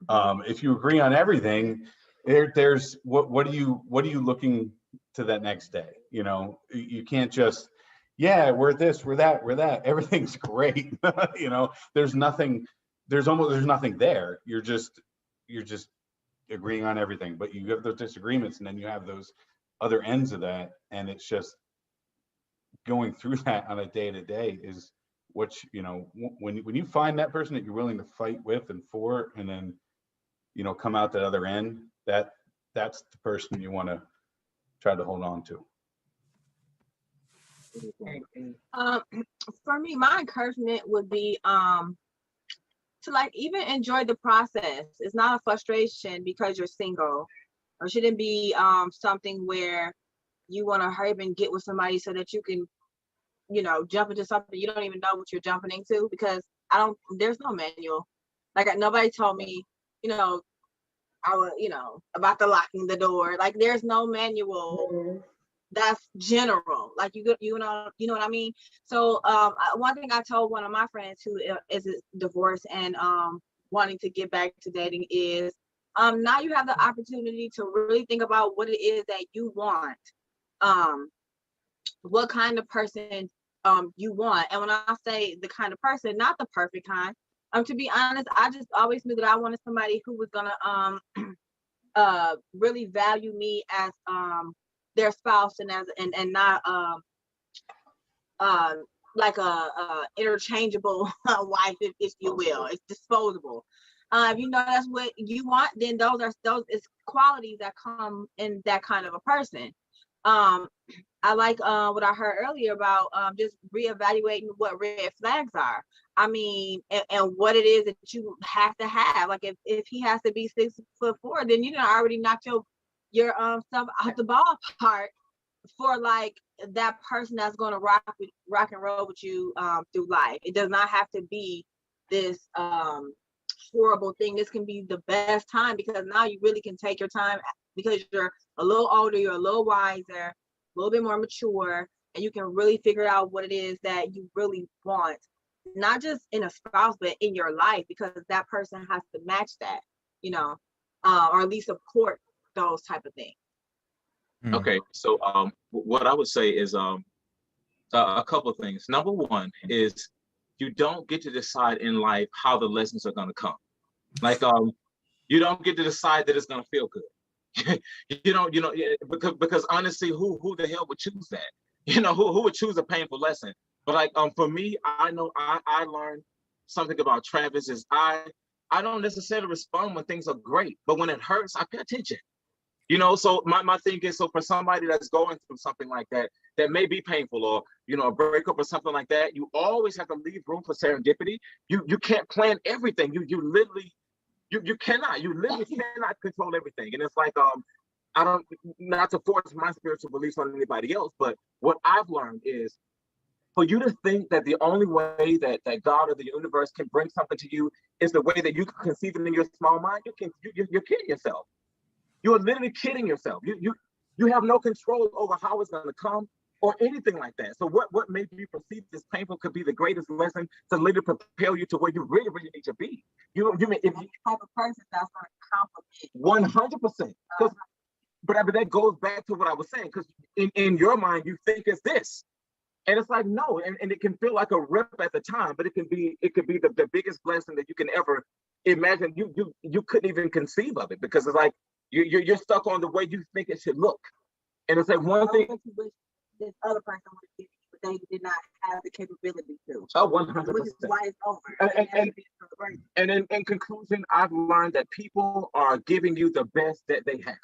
If you agree on everything, there's what are you looking to that next day? You know, you can't just, yeah, we're this, we're that, everything's great. You know, there's nothing there. You're just agreeing on everything, but you have those disagreements, and then you have those other ends of that, and it's just going through that on a day-to-day is what you know, when you find that person that you're willing to fight with and for, and then, you know, come out that other end, that's the person you want to try to hold on to. For me, my encouragement would be to like even enjoy the process. It's not a frustration because you're single, or shouldn't be something where you want to hurry up and get with somebody so that you can, you know, jump into something you don't even know what you're jumping into, because there's no manual. Like nobody told me, you know, about the locking the door. Like there's no manual that's general. Like you know what I mean? So one thing I told one of my friends who is divorced and wanting to get back to dating is now you have the opportunity to really think about what it is that you want, what kind of person you want. And when I say the kind of person, not the perfect kind, to be honest, I just always knew that I wanted somebody who was gonna really value me as their spouse and not like a interchangeable wife, if you will. It's disposable. If you know that's what you want, then those is qualities that come in that kind of a person. I like what I heard earlier about just reevaluating what red flags are. I mean, and what it is that you have to have. Like if he has to be 6'4", then you already knocked your stuff out the ballpark for like that person that's going to rock and roll with you through life. It does not have to be this horrible thing. This can be the best time, because now you really can take your time because you're a little older, you're a little wiser, a little bit more mature, and you can really figure out what it is that you really want, not just in a spouse, but in your life, because that person has to match that, you know, or at least support those type of things. Okay, so what I would say is a couple of things. Number one is you don't get to decide in life how the lessons are going to come. Like you don't get to decide that it's going to feel good. because honestly, who the hell would choose that? You know, who would choose a painful lesson? But like for me, I know I learned something about Travis is I don't necessarily respond when things are great, but when it hurts, I pay attention. You know, so my thing is, so for somebody that's going through something like that may be painful, or, you know, a breakup or something like that, you always have to leave room for serendipity. You can't plan everything. You literally cannot control everything. And it's like, I don't, not to force my spiritual beliefs on anybody else, but what I've learned is for you to think that the only way that God or the universe can bring something to you is the way that you can conceive it in your small mind, you're kidding yourself. You are literally kidding yourself. You have no control over how it's going to come or anything like that. So what made you perceive this painful could be the greatest lesson to literally prepare you to where you really, really need to be. You mean if you Type of person that's going to compliment compliment 100%. But that goes back to what I was saying, because in your mind you think it's this, and it's like no, and it can feel like a rip at the time, but it could be the biggest blessing that you can ever imagine. You couldn't even conceive of it, because it's like you're stuck on the way you think it should look. And it's like one thing this other person would give you they did not have the capability to. Oh, Which 100%. is why it's over. And in conclusion, I've learned that people are giving you the best that they have.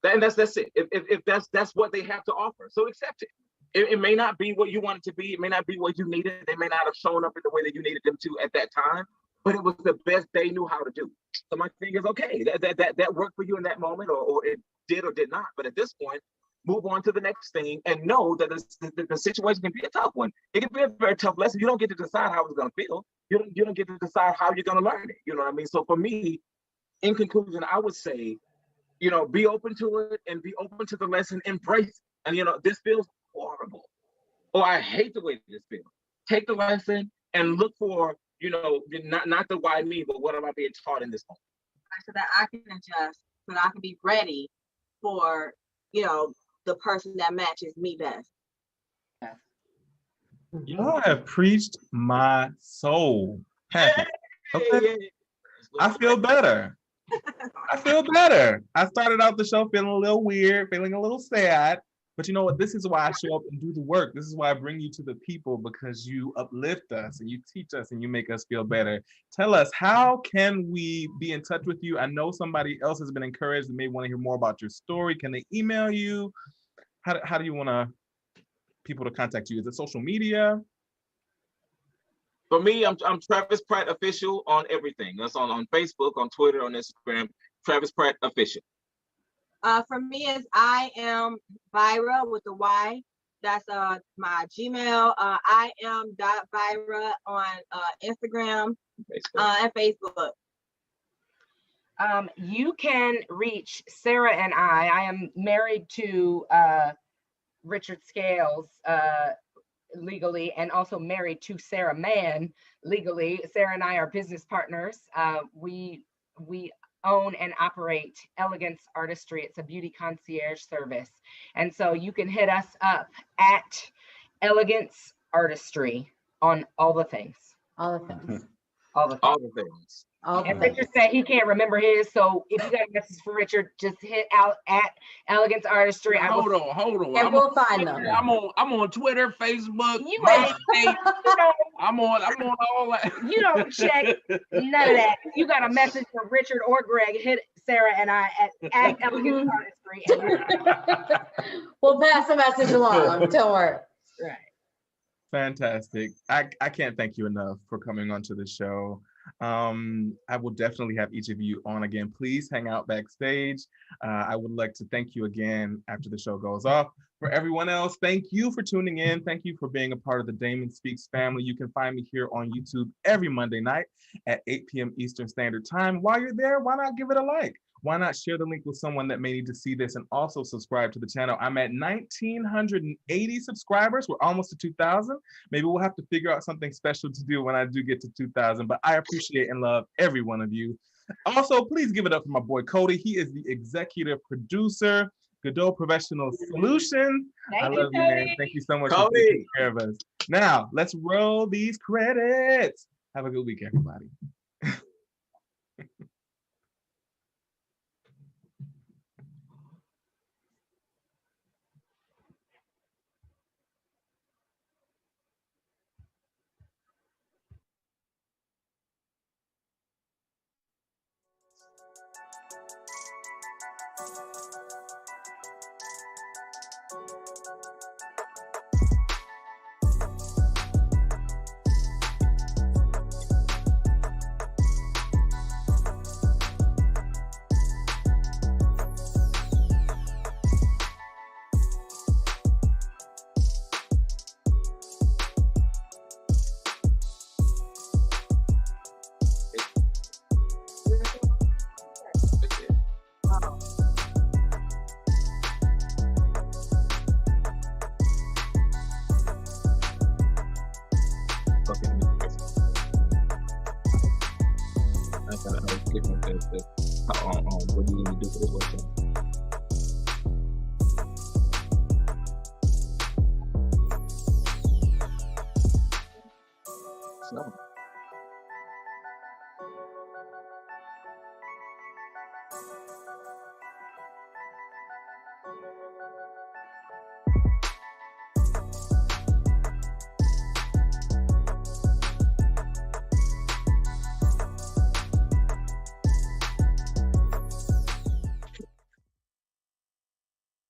And that's it. If that's what they have to offer, so accept it. It may not be what you want it to be. It may not be what you needed. They may not have shown up in the way that you needed them to at that time, but it was the best they knew how to do. So my thing is, okay, that worked for you in that moment, or it did or did not. But at this point, move on to the next thing and know that the situation can be a tough one. It can be a very tough lesson. You don't get to decide how it's going to feel. You don't get to decide how you're going to learn it. You know what I mean? So for me, in conclusion, I would say, be open to it and be open to the lesson, embrace it. And, this feels horrible, or I hate the way this feels. Take the lesson and look for, not the why me, but what am I being taught in this moment? So that I can adjust, so that I can be ready for, the person that matches me best. Y'all have preached my soul. Okay. I feel better. I started out the show feeling a little weird, feeling a little sad. But you know what? This is why I show up and do the work. This is why I bring you to the people, because you uplift us and you teach us and you make us feel better. Tell us, how can we be in touch with you? I know somebody else has been encouraged and may want to hear more about your story. Can they email you? How do you want people to contact you? Is it social media? For me, I'm Travis Pratt Official on everything. That's on Facebook, on Twitter, on Instagram. Travis Pratt Official. For me, is I am Vyra with the Y. That's my Gmail. I am .Vyra on Instagram and Facebook. You can reach Sarah and I am married to Richard Scales legally, and also married to Sarah Mann legally. Sarah and I are business partners. We own and operate Elegance Artistry. It's a beauty concierge service. And so you can hit us up at Elegance Artistry on all the things. All the things. All the things. And Richard said he can't remember his, so if you got a message for Richard, just hit out at Elegance Artistry. Hold on. And we'll find them. I'm on Twitter, Facebook, You MySpace. I'm on all that. You don't check none of that. If you got a message for Richard or Greg, hit Sarah and I at Elegance Artistry. We'll pass the message along. Don't worry. Right. Fantastic. I can't thank you enough for coming onto the show. I will definitely have each of you on again. Please hang out backstage. I would like to thank you again after the show goes off. For everyone else, thank you for tuning in. Thank you for being a part of the Damon Speaks family. You can find me here on YouTube every Monday night at 8 p.m. Eastern Standard Time. While you're there, why not give it a like? Why not share the link with someone that may need to see this, and also subscribe to the channel? I'm at 1,980 subscribers. We're almost to 2,000. Maybe we'll have to figure out something special to do when I do get to 2,000, but I appreciate and love every one of you. Also, please give it up for my boy, Cody. He is the executive producer, Godot Professional Solutions. I love you, man. Thank you so much for taking care of us. Now, let's roll these credits. Have a good week, everybody. What do you need to do for this website? So